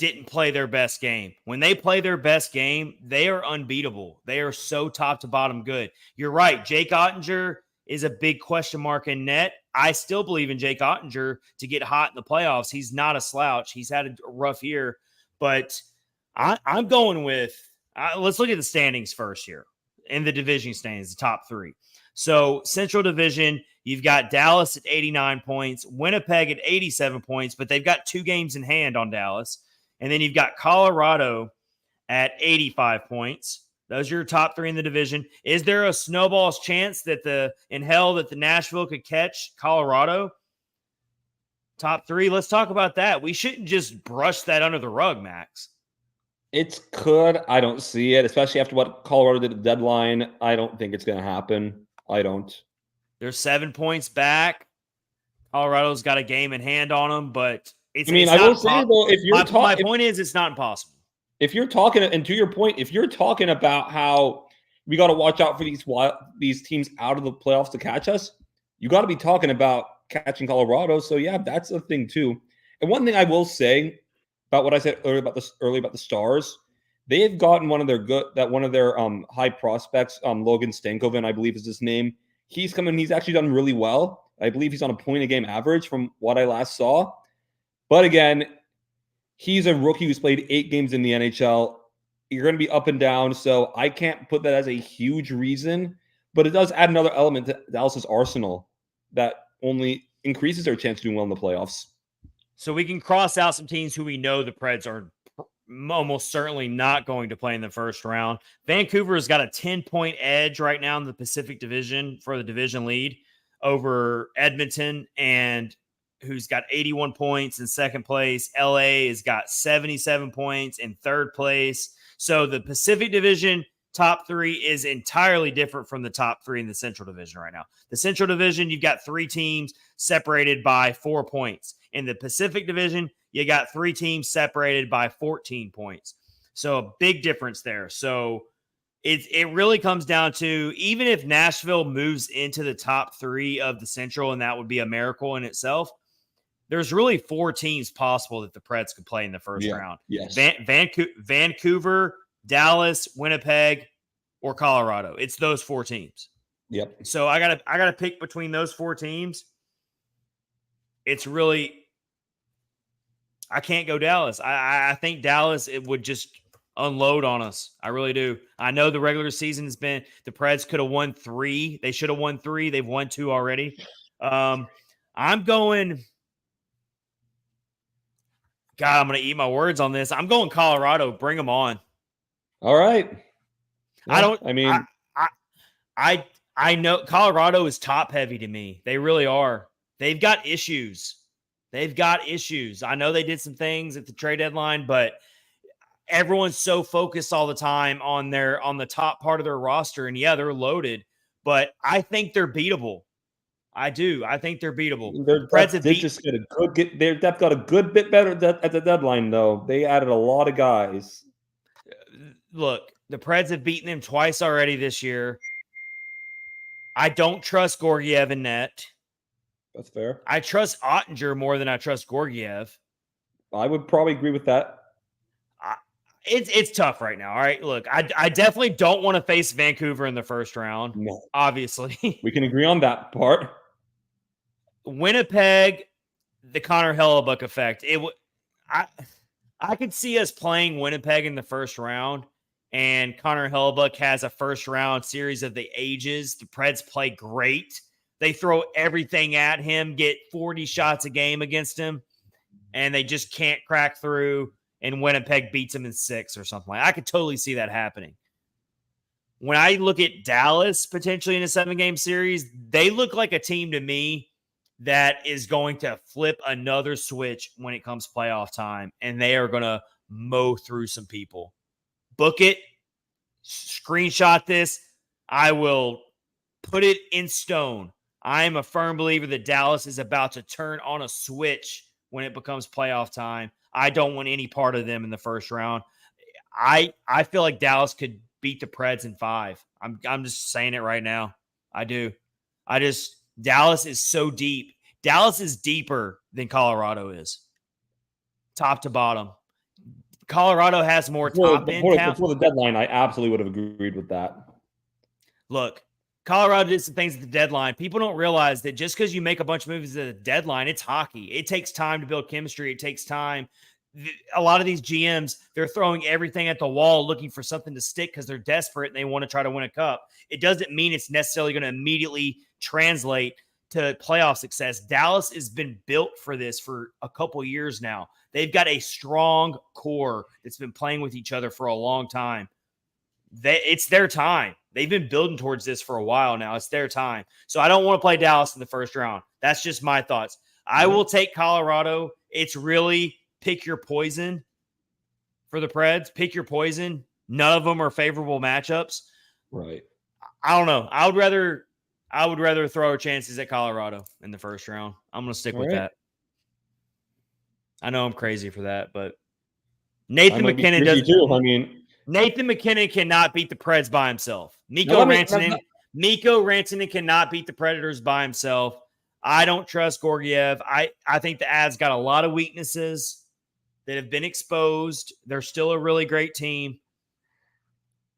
Speaker 1: didn't play their best game. When they play their best game, they are unbeatable. They are so top to bottom good. You're right. Jake Ottinger is a big question mark in net. I still believe in Jake Ottinger to get hot in the playoffs. He's not a slouch. He's had a rough year, but I'm going with let's look at the standings first here in the division standings, the top three. So Central Division, you've got Dallas at 89 points, Winnipeg at 87 points, but they've got 2 games in hand on Dallas. And then you've got Colorado at 85 points. Those are your top 3 in the division. Is there a snowball's chance that the Nashville could catch Colorado? Top 3. Let's talk about that. We shouldn't just brush that under the rug, Max.
Speaker 2: It could. I don't see it, especially after what Colorado did at the deadline. I don't think it's going to happen. I don't.
Speaker 1: They're 7 points back. Colorado's got a game in hand on them, but it's.
Speaker 2: I mean, I will say though, if you're
Speaker 1: my point is, it's not impossible.
Speaker 2: If you're talking, and to your point, if you're talking about how we got to watch out for these teams out of the playoffs to catch us, you got to be talking about catching Colorado. So yeah, that's a thing too. And one thing I will say about what I said earlier about the Stars, they've gotten one of their high prospects, Logan Stankoven, I believe is his name. He's come in. He's actually done really well. I believe he's on a point a game average from what I last saw. But again, he's a rookie who's played 8 games in the NHL. You're going to be up and down, so I can't put that as a huge reason. But it does add another element to Dallas's arsenal that only increases their chance of doing well in the playoffs.
Speaker 1: So we can cross out some teams who we know the Preds are almost certainly not going to play in the first round. Vancouver has got a 10-point edge right now in the Pacific Division for the division lead over Edmonton, and who's got 81 points in second place. LA has got 77 points in third place. So the Pacific Division top 3 is entirely different from the top 3 in the Central Division right now. The Central Division, you've got 3 teams separated by 4 points. In the Pacific Division, you got 3 teams separated by 14 points. So a big difference there. So it really comes down to, even if Nashville moves into the top 3 of the Central, and that would be a miracle in itself, there's really 4 teams possible that the Preds could play in the first round.
Speaker 2: Yes.
Speaker 1: Vancouver, Dallas, Winnipeg, or Colorado. It's those 4 teams.
Speaker 2: Yep.
Speaker 1: So I gotta pick between those 4 teams. It's really, I can't go Dallas. I think Dallas, it would just unload on us. I really do. I know the regular season has been, the Preds could have won 3. They should have won 3. They've won 2 already. I'm going, God, I'm going to eat my words on this. I'm going Colorado. Bring them on.
Speaker 2: All right.
Speaker 1: Yeah, I know Colorado is top heavy to me. They really are. They've got issues. I know they did some things at the trade deadline, but everyone's so focused all the time on the top part of their roster. And yeah, they're loaded, but I think they're beatable. I do. I think they're beatable.
Speaker 2: Their depth got a good bit better at the deadline, though. They added a lot of guys.
Speaker 1: Look, the Preds have beaten them twice already this year. I don't trust Georgiev in net.
Speaker 2: That's fair.
Speaker 1: I trust Ottinger more than I trust Georgiev.
Speaker 2: I would probably agree with that.
Speaker 1: It's tough right now. All right, look, I definitely don't want to face Vancouver in the first round.
Speaker 2: No.
Speaker 1: Obviously.
Speaker 2: We can agree on that part.
Speaker 1: Winnipeg, the Connor Hellebuck effect. I could see us playing Winnipeg in the first round, and Connor Hellebuck has a first round series of the ages. The Preds play great. They throw everything at him, get 40 shots a game against him, and they just can't crack through, and Winnipeg beats him in 6 or something. I could totally see that happening. When I look at Dallas potentially in a 7-game series, they look like a team to me that is going to flip another switch when it comes playoff time, and they are going to mow through some people. Book it, screenshot this. I will put it in stone. I am a firm believer that Dallas is about to turn on a switch when it becomes playoff time. I don't want any part of them in the first round. I feel like Dallas could beat the Preds in 5. I'm just saying it right now. I do. Dallas is so deep. Dallas is deeper than Colorado is. Top to bottom. Colorado has more top-end talent.
Speaker 2: Before the deadline, I absolutely would have agreed with that.
Speaker 1: Look, Colorado did some things at the deadline. People don't realize that just because you make a bunch of moves at the deadline, it's hockey. It takes time to build chemistry. It takes time. A lot of these GMs, they're throwing everything at the wall looking for something to stick because they're desperate and they want to try to win a cup. It doesn't mean it's necessarily going to immediately translate to playoff success. Dallas has been built for this for a couple years now. They've got a strong core that's been playing with each other for a long time. It's their time. They've been building towards this for a while now. It's their time. So I don't want to play Dallas in the first round. That's just my thoughts. I will take Colorado. It's really pick your poison for the Preds. Pick your poison. None of them are favorable matchups.
Speaker 2: Right.
Speaker 1: I don't know. I would rather throw our chances at Colorado in the first round. I'm going to stick with that. I know I'm crazy for that, but Nathan McKinnon doesn't. Nathan McKinnon cannot beat the Preds by himself. Mikko Rantanen cannot beat the Predators by himself. I don't trust Georgiev. I think the Avs got a lot of weaknesses that have been exposed. They're still a really great team.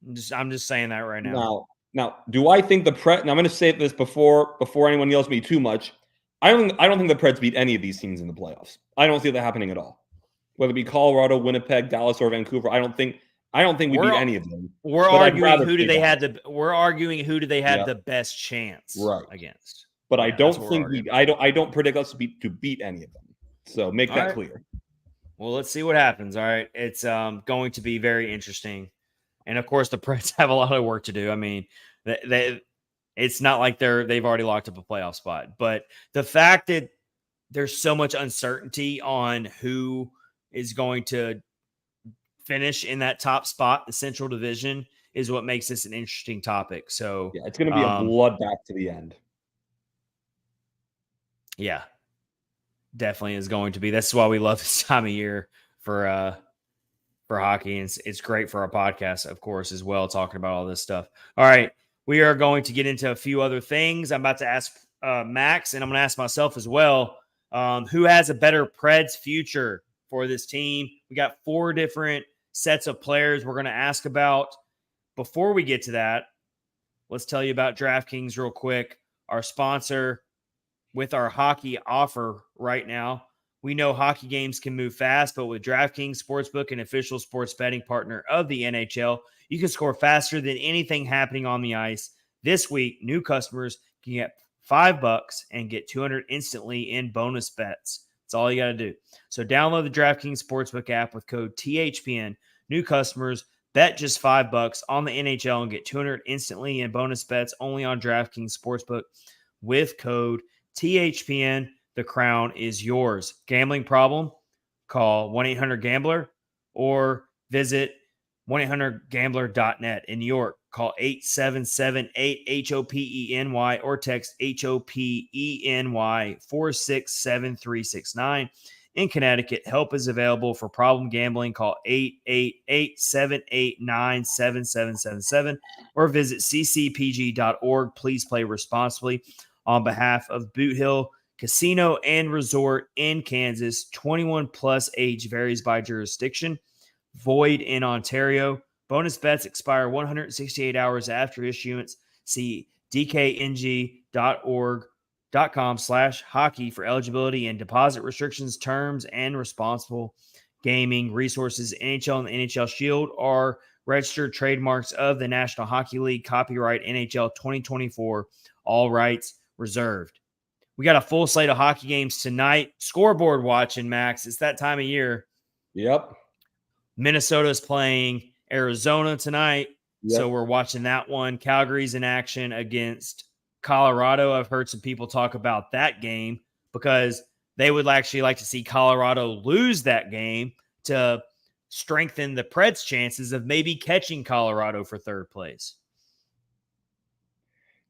Speaker 1: I'm just saying that right now.
Speaker 2: Now, do I think the Preds? I'm going to say this before anyone yells at me too much. I don't think the Preds beat any of these teams in the playoffs. I don't see that happening at all. Whether it be Colorado, Winnipeg, Dallas, or Vancouver, I don't think we beat any of them.
Speaker 1: We're arguing who do they have the best chance against.
Speaker 2: But I don't think I don't predict us to beat any of them. So make that clear.
Speaker 1: Well, let's see what happens. All right, it's going to be very interesting, and of course the Preds have a lot of work to do. I mean, it's not like they've already locked up a playoff spot, but the fact that there's so much uncertainty on who is going to finish in that top spot, the Central Division, is what makes this an interesting topic. So
Speaker 2: yeah, it's going to be a bloodbath to the end.
Speaker 1: Yeah, definitely is going to be. That's why we love this time of year for hockey. And it's great for our podcast, of course, as well, talking about all this stuff. All right, we are going to get into a few other things. I'm about to ask Max, and I'm going to ask myself as well, who has a better Preds future for this team? We got 4 different sets of players we're going to ask about. Before we get to that, let's tell you about DraftKings real quick, our sponsor with our hockey offer right now. We know hockey games can move fast, but with DraftKings Sportsbook, an official sports betting partner of the NHL, you can score faster than anything happening on the ice. This week, new customers can get $5 and get $200 instantly in bonus bets. That's all you got to do. So download the DraftKings Sportsbook app with code THPN. New customers bet just $5 on the NHL and get $200 instantly in bonus bets only on DraftKings Sportsbook with code THPN. The crown is yours. Gambling problem? Call 1-800-GAMBLER or visit 1-800-GAMBLER.net. In New York, call 877-8-HOPENY or text HOPENY 467-369. In Connecticut, help is available for problem gambling. Call 888-789-7777 or visit ccpg.org. Please play responsibly. On behalf of Boot Hill Casino and Resort in Kansas, 21 plus age varies by jurisdiction. Void in Ontario. Bonus bets expire 168 hours after issuance. See dkng.org.com/hockey for eligibility and deposit restrictions, terms, and responsible gaming resources. NHL and the NHL Shield are registered trademarks of the National Hockey League. Copyright NHL 2024. All rights reserved. We got a full slate of hockey games tonight. Scoreboard watching, Max. It's that time of year.
Speaker 2: Yep.
Speaker 1: Minnesota's playing Arizona tonight.
Speaker 2: Yep.
Speaker 1: So we're watching that one. Calgary's in action against Colorado. I've heard some people talk about that game because they would actually like to see Colorado lose that game to strengthen the Preds' chances of maybe catching Colorado for third place.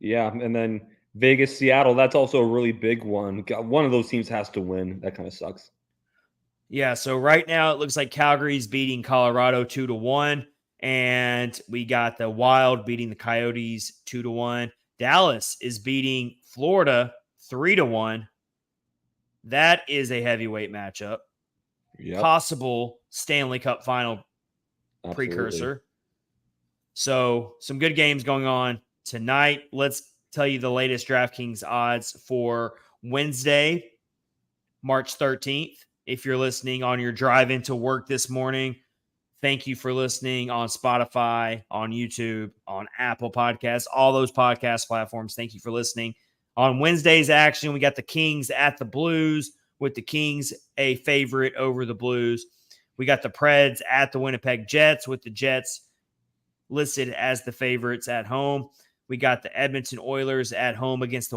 Speaker 2: Yeah, and then Vegas, Seattle, that's also a really big one. One of those teams has to win. That kind of sucks.
Speaker 1: Yeah, so right now it looks like Calgary's beating Colorado 2-1, and we got the Wild beating the Coyotes 2-1. Dallas is beating Florida 3-1. That is a heavyweight matchup. possible Stanley Cup final precursor. So some good games going on tonight. Let's tell you the latest DraftKings odds for Wednesday, March 13th. If you're listening on your drive into work this morning, thank you for listening on Spotify, on YouTube, on Apple Podcasts, all those podcast platforms. Thank you for listening. On Wednesday's action, we got the Kings at the Blues, with the Kings a favorite over the Blues. We got the Preds at the Winnipeg Jets, with the Jets listed as the favorites at home. We got the Edmonton Oilers at home against the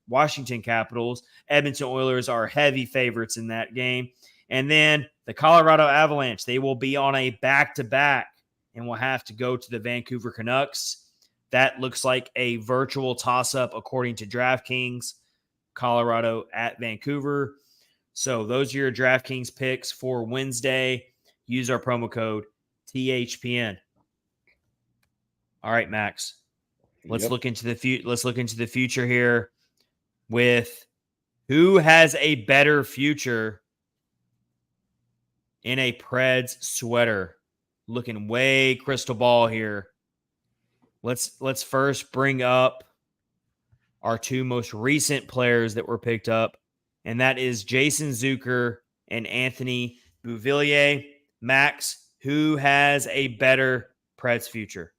Speaker 1: Washington Capitals. Edmonton Oilers are heavy favorites in that game. And then the Colorado Avalanche, they will be on a back-to-back and will have to go to the Vancouver Canucks. That looks like a virtual toss-up according to DraftKings. Colorado at Vancouver. So those are your DraftKings picks for Wednesday. Use our promo code THPN. All right, Max. Let's look into the future here with who has a better future in a Preds sweater. Looking way crystal ball here. Let's first bring up our two most recent players that were picked up, and that is Jason Zucker and Anthony Beauvillier. Max, who has a better Preds future?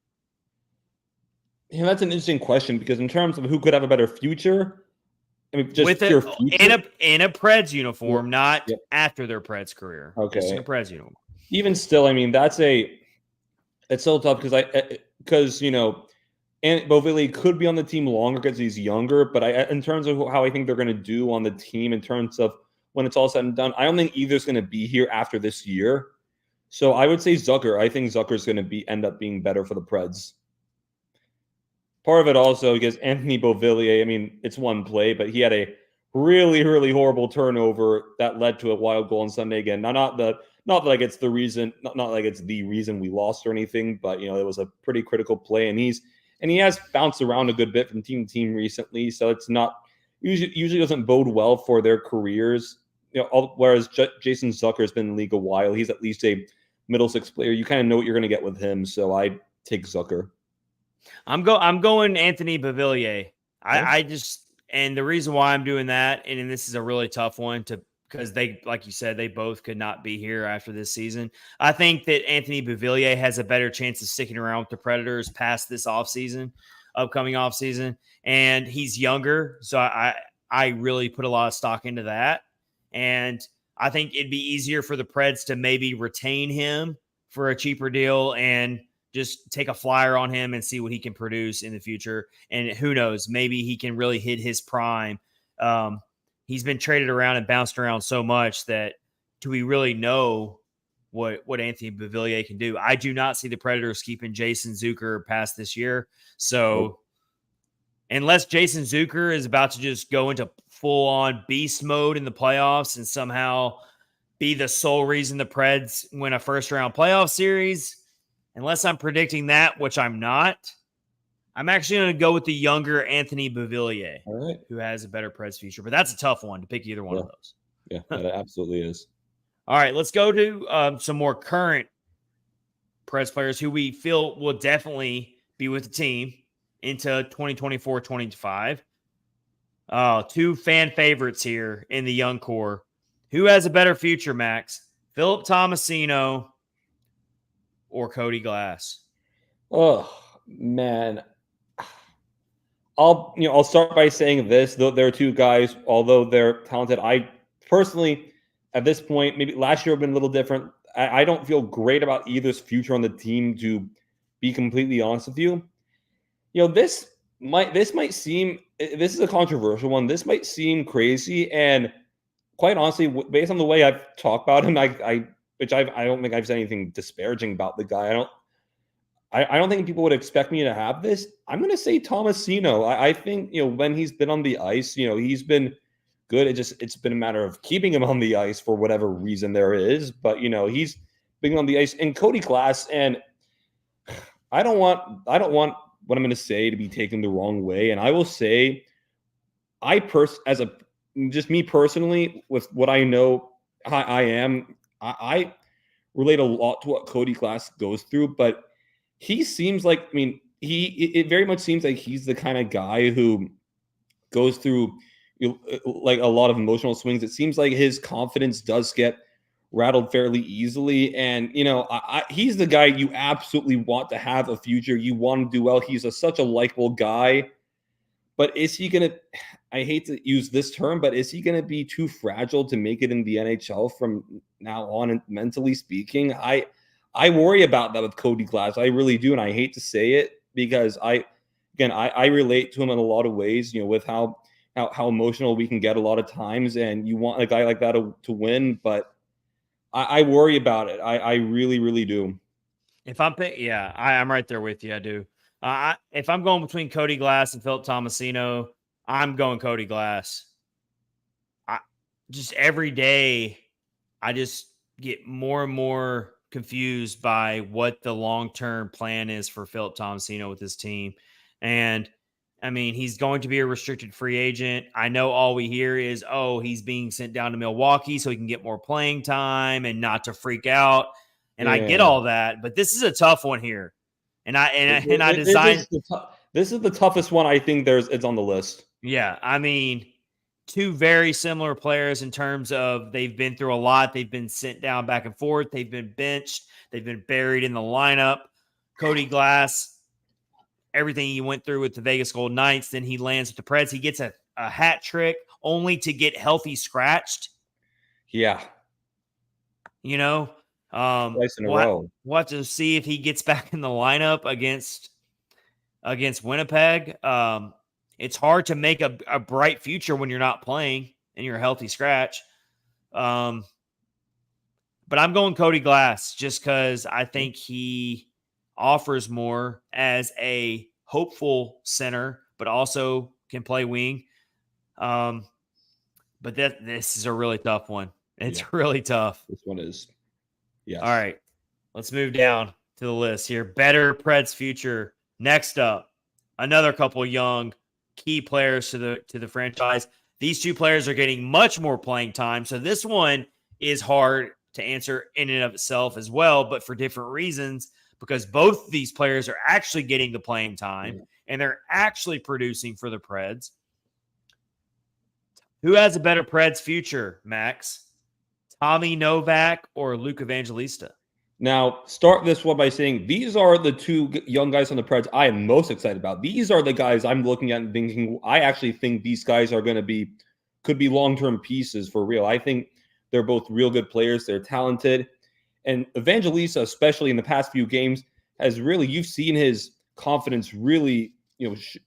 Speaker 2: Yeah, that's an interesting question, because in terms of who could have a better future, I mean, just
Speaker 1: with
Speaker 2: pure future?
Speaker 1: in a Preds uniform, not after their Preds career.
Speaker 2: Okay,
Speaker 1: just in a Preds uniform.
Speaker 2: Even still, I mean, it's so tough because and Beauvillier could be on the team longer because he's younger, but in terms of how I think they're going to do on the team, in terms of when it's all said and done, I don't think either's going to be here after this year. So I would say Zucker. I think Zucker's going to end up being better for the Preds. Part of it also because Anthony Beauvillier, I mean, it's one play, but he had a really, really horrible turnover that led to a wild goal on Sunday again. Now, not like it's the reason, not like it's the reason we lost or anything, but it was a pretty critical play, and he has bounced around a good bit from team to team recently, so it's not usually doesn't bode well for their careers. Whereas Jason Zucker has been in the league a while, he's at least a middle six player. You kind of know what you're going to get with him, so I take Zucker.
Speaker 1: I'm going Anthony Beauvillier. And the reason why I'm doing that, and this is a really tough one because they, like you said, they both could not be here after this season. I think that Anthony Beauvillier has a better chance of sticking around with the Predators past this upcoming offseason, and he's younger, so I really put a lot of stock into that. And I think it'd be easier for the Preds to maybe retain him for a cheaper deal and just take a flyer on him and see what he can produce in the future. And who knows, maybe he can really hit his prime. He's been traded around and bounced around so much that do we really know what Anthony Beauvillier can do? I do not see the Predators keeping Jason Zucker past this year. So unless Jason Zucker is about to just go into full-on beast mode in the playoffs and somehow be the sole reason the Preds win a first-round playoff series, unless I'm predicting that, which I'm not, I'm actually going to go with the younger Anthony Beauvillier, who has a better Preds future. But that's a tough one to pick either one of those.
Speaker 2: Yeah, that absolutely is.
Speaker 1: All right, let's go to some more current Preds players who we feel will definitely be with the team into 2024-2025. Two fan favorites here in the young core. Who has a better future, Max? Philip Tomasino or Cody Glass?
Speaker 2: Oh, man. I'll start by saying this. There are two guys, although they're talented. I personally, at this point, maybe last year have been a little different. I don't feel great about either's future on the team, to be completely honest with you. This might seem, this is a controversial one. This might seem crazy, and quite honestly, based on the way I've talked about him, I don't think I've said anything disparaging about the guy. I don't think people would expect me to have this. I'm going to say Tomasino. I think, when he's been on the ice, he's been good. It's been a matter of keeping him on the ice for whatever reason there is. But, he's been on the ice. And Cody Glass, and I don't want what I'm going to say to be taken the wrong way. And I will say, just me personally, with what I know I am, I relate a lot to what Cody Glass goes through, but he seems like, I mean, it very much seems like he's the kind of guy who goes through like a lot of emotional swings. It seems like his confidence does get rattled fairly easily. And, he's the guy you absolutely want to have a future. You want to do well. He's such a likable guy. But is he going to, I hate to use this term, but is he going to be too fragile to make it in the NHL from now on, and mentally speaking? I worry about that with Cody Glass. I really do. And I hate to say it because I relate to him in a lot of ways, with how emotional we can get a lot of times. And you want a guy like that to win. But I worry about it. I really, really do.
Speaker 1: If I'm I'm right there with you. I do. If I'm going between Cody Glass and Philip Tomasino, I'm going Cody Glass. Just every day, I just get more and more confused by what the long-term plan is for Philip Tomasino with his team. And I mean, he's going to be a restricted free agent. I know all we hear is, he's being sent down to Milwaukee so he can get more playing time and not to freak out. And I get all that, but this is a tough one here. I designed.
Speaker 2: This is the toughest one. I think it's on the list.
Speaker 1: Yeah. I mean, two very similar players in terms of they've been through a lot. They've been sent down back and forth. They've been benched. They've been buried in the lineup. Cody Glass, everything he went through with the Vegas Golden Knights, then he lands with the Preds. He gets a hat trick only to get healthy scratched.
Speaker 2: Yeah.
Speaker 1: Twice in a row. We'll have to see if he gets back in the lineup against Winnipeg. It's hard to make a bright future when you're not playing and you're a healthy scratch. But I'm going Cody Glass just because I think he offers more as a hopeful center, but also can play wing. But this is a really tough one. It's really tough.
Speaker 2: This one is. Yes.
Speaker 1: All right. Let's move down to the list here. Better Preds future. Next up, another couple young key players to the franchise. These two players are getting much more playing time. So this one is hard to answer in and of itself as well, but for different reasons, because both of these players are actually getting the playing time and they're actually producing for the Preds. Who has a better Preds future, Max? Tommy Novak or Luke Evangelista?
Speaker 2: Now, start this one by saying these are the two young guys on the Preds I am most excited about. These are the guys I'm looking at and thinking, I actually think these guys are going to could be long-term pieces for real. I think they're both real good players. They're talented. And Evangelista, especially in the past few games, has really, you've seen his confidence really,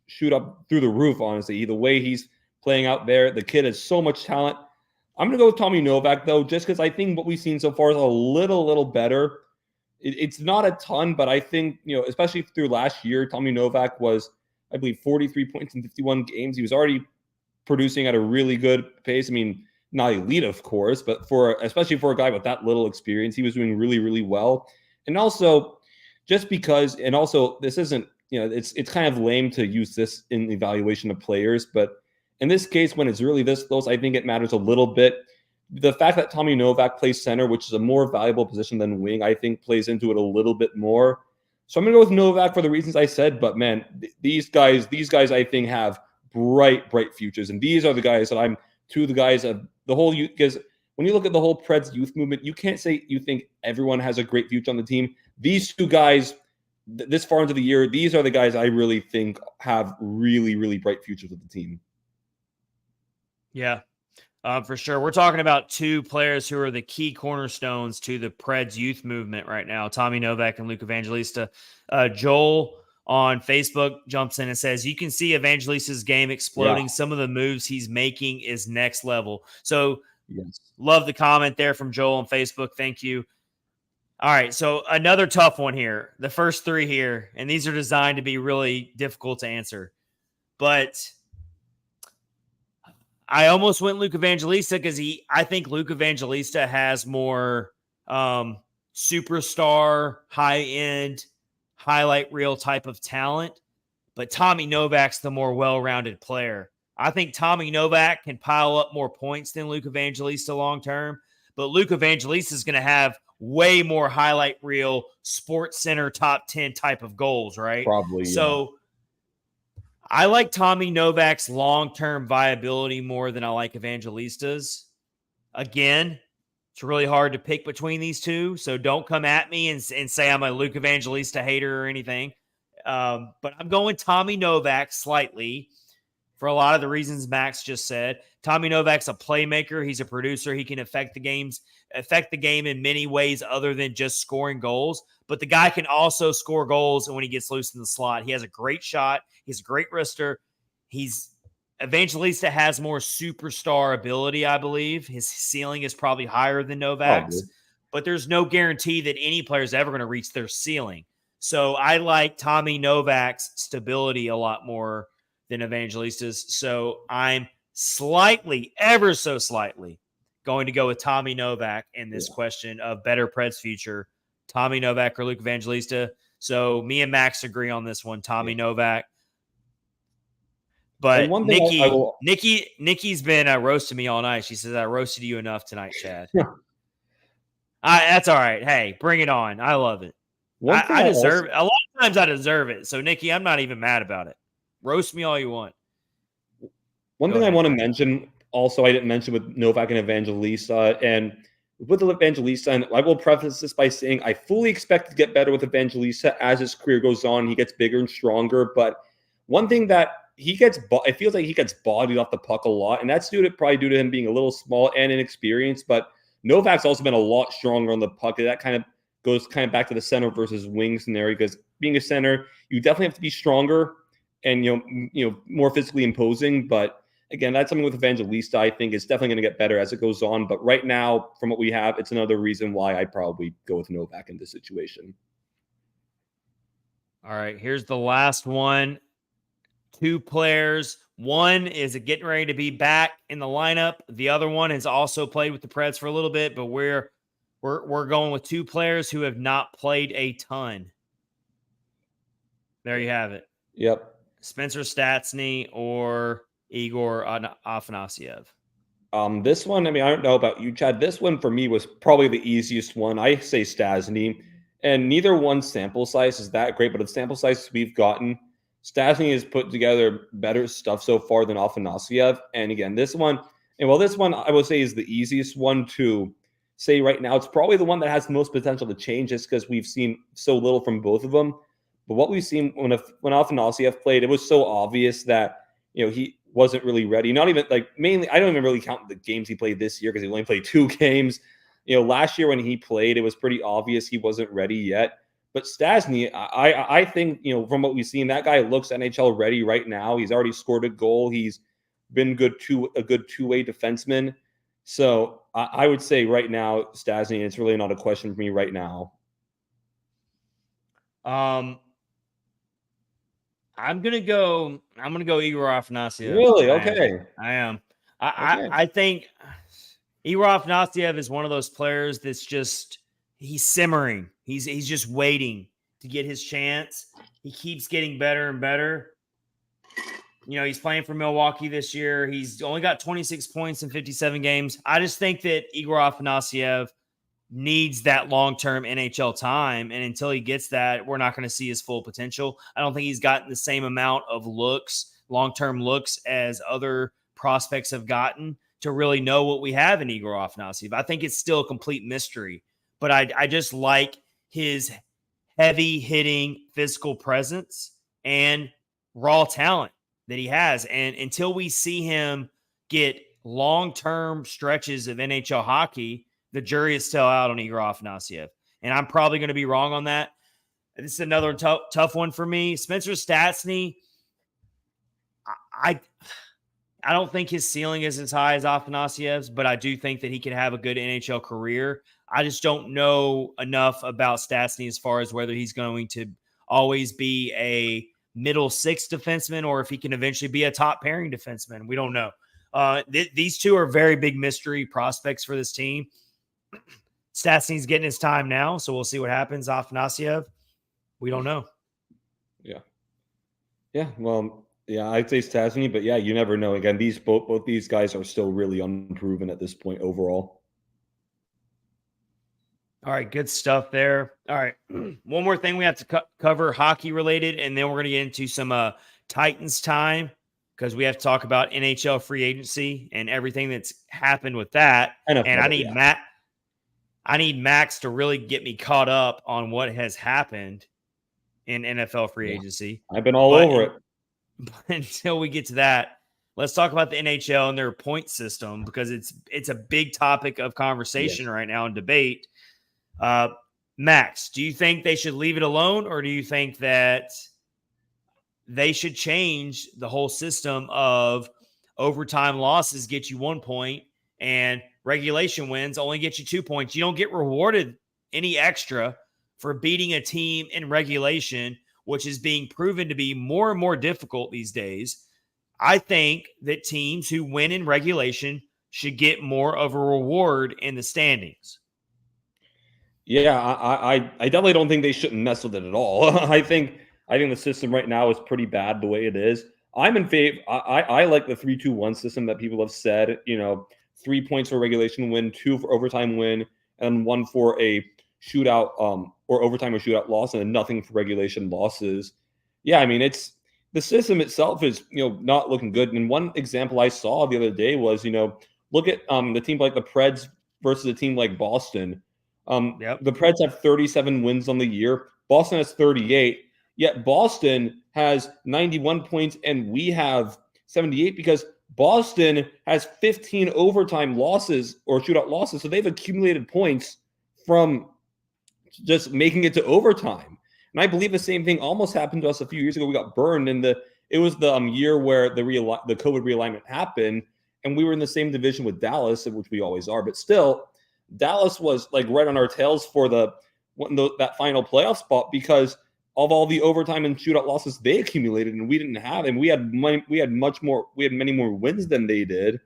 Speaker 2: shoot up through the roof, honestly. The way he's playing out there, the kid has so much talent. I'm going to go with Tommy Novak, though, just because I think what we've seen so far is a little better. It's not a ton, but I think, especially through last year, Tommy Novak was, I believe, 43 points in 51 games. He was already producing at a really good pace. I mean, not elite, of course, but especially for a guy with that little experience, he was doing really, really well. And also, this isn't, it's kind of lame to use this in the evaluation of players, but in this case, when it's really this close, I think it matters a little bit. The fact that Tommy Novak plays center, which is a more valuable position than wing, I think plays into it a little bit more. So I'm going to go with Novak for the reasons I said. But man, these guys, I think have bright futures, and these are the guys that I'm two of the guys of the whole youth. Because when you look at the whole Preds youth movement, you can't say you think everyone has a great future on the team. These two guys, this far into the year, these are the guys I really think have really, really bright futures with the team.
Speaker 1: Yeah, for sure. We're talking about two players who are the key cornerstones to the Preds youth movement right now, Tommy Novak and Luke Evangelista. Joel on Facebook jumps in and says, you can see Evangelista's game exploding. Yeah. Some of the moves he's making is next level. So love the comment there from Joel on Facebook. Thank you. All right, so another tough one here. The first three here, and these are designed to be really difficult to answer. But I almost went Luke Evangelista because I think Luke Evangelista has more superstar, high-end, highlight reel type of talent. But Tommy Novak's the more well-rounded player. I think Tommy Novak can pile up more points than Luke Evangelista long-term. but Luke Evangelista is going to have way more highlight reel, Sports Center top 10 type of goals, right?
Speaker 2: Probably, yeah.
Speaker 1: So I like Tommy Novak's long-term viability more than I like Evangelista's. Again, it's really hard to pick between these two, so don't come at me and say I'm a Luke Evangelista hater or anything. But I'm going Tommy Novak slightly for a lot of the reasons Max just said. Tommy Novak's a playmaker. He's a producer. He can affect the game in many ways other than just scoring goals. But the guy can also score goals when he gets loose in the slot. He has a great shot. He's a great wrister. Evangelista has more superstar ability, I believe. His ceiling is probably higher than Novak's, but there's no guarantee that any player is ever going to reach their ceiling. So I like Tommy Novak's stability a lot more than Evangelista's. So I'm slightly, ever so slightly, going to go with Tommy Novak in this question of better Preds future, Tommy Novak or Luke Evangelista. So me and Max agree on this one, Tommy Novak. But Nikki's been roasting me all night. She says, I roasted you enough tonight, Chad. That's all right. Hey, bring it on. I love it. I deserve it. A lot of times I deserve it. So, Nikki, I'm not even mad about it. Roast me all you want.
Speaker 2: One thing I want to mention, also, I didn't mention with Novak and Evangelista, and with Evangelista, and I will preface this by saying I fully expect to get better with Evangelista as his career goes on. He gets bigger and stronger. But one thing that it feels like he gets bodied off the puck a lot, and that's probably due to him being a little small and inexperienced. But Novak's also been a lot stronger on the puck. That kind of goes back to the center versus wing scenario, because being a center, you definitely have to be stronger and more physically imposing. But again, that's something with Evangelista I think is definitely going to get better as it goes on. But right now, from what we have, it's another reason why I probably go with Novak in this situation.
Speaker 1: All right, here's the last one. Two players. One is getting ready to be back in the lineup. The other one has also played with the Preds for a little bit, but we're going with two players who have not played a ton. There you have it.
Speaker 2: Yep.
Speaker 1: Spencer Stastney or Igor Afanasyev.
Speaker 2: This one, I don't know about you, Chad. This one for me was probably the easiest one. I say Stastney, and neither one sample size is that great, but the sample size we've gotten, Stastney has put together better stuff so far than Afanasyev. And again, this one I would say is the easiest one to say right now. It's probably the one that has the most potential to change, just because we've seen so little from both of them. But what we've seen when Afanasyev played, it was so obvious that he wasn't really ready. Not even mainly, I don't even really count the games he played this year because he only played 2 games. Last year when he played, it was pretty obvious he wasn't ready yet. But Stastney, I think, from what we've seen, that guy looks NHL ready right now. He's already scored a goal. He's been a good two-way defenseman. So I would say right now, Stastney, it's really not a question for me right now.
Speaker 1: I'm gonna go Igor Afanasyev.
Speaker 2: Really? Okay.
Speaker 1: I am. I think Igor Afanasyev is one of those players that's just he's simmering. He's just waiting to get his chance. He keeps getting better and better. He's playing for Milwaukee this year. He's only got 26 points in 57 games. I just think that Igor Afanasyev needs that long-term NHL time. And until he gets that, we're not going to see his full potential. I don't think he's gotten the same amount of long-term looks as other prospects have gotten to really know what we have in Igor Afanasyev. I think it's still a complete mystery, but I just like his heavy hitting physical presence and raw talent that he has. And until we see him get long-term stretches of NHL hockey, the jury is still out on Igor Afanasyev. And I'm probably going to be wrong on that. This is another tough one for me. Spencer Stastney, I don't think his ceiling is as high as Afanasyev's, but I do think that he could have a good NHL career. I just don't know enough about Stastney as far as whether he's going to always be a middle 6 defenseman or if he can eventually be a top pairing defenseman. We don't know. These two are very big mystery prospects for this team. Stastny's getting his time now, so we'll see what happens. Afanasyev, we don't know.
Speaker 2: Yeah. Well, yeah, I'd say Stastny, but yeah, you never know. Again, both these guys are still really unproven at this point overall.
Speaker 1: All right, good stuff there. All right, one more thing we have to cover, hockey related, and then we're going to get into some Titans time because we have to talk about NHL free agency and everything that's happened with that. And I need Max to really get me caught up on what has happened in NFL free agency.
Speaker 2: I've been all over it.
Speaker 1: But until we get to that, let's talk about the NHL and their point system because it's a big topic of conversation right now and debate. Max, do you think they should leave it alone, or do you think that they should change the whole system of overtime losses get you 1 point and regulation wins only get you 2 points? You don't get rewarded any extra for beating a team in regulation, which is being proven to be more and more difficult these days. I think that teams who win in regulation should get more of a reward in the standings.
Speaker 2: Yeah, I definitely don't think they shouldn't mess with it at all. I think the system right now is pretty bad the way it is. I'm in favor. I like the 3-2-1 system that people have said. 3 points for regulation win, 2 for overtime win, and 1 for a shootout or overtime or shootout loss, and then nothing for regulation losses. Yeah, I mean it's the system itself is not looking good. And one example I saw the other day was look at the team like the Preds versus a team like Boston. The Preds have 37 wins on the year. Boston has 38. Yet Boston has 91 points and we have 78 because Boston has 15 overtime losses or shootout losses. So they've accumulated points from just making it to overtime. And I believe the same thing almost happened to us a few years ago. We got burned it was the year where the COVID realignment happened, and we were in the same division with Dallas, which we always are. But still, Dallas was like right on our tails for that final playoff spot because of all the overtime and shootout losses they accumulated, and we didn't have. And we had many more wins than they did,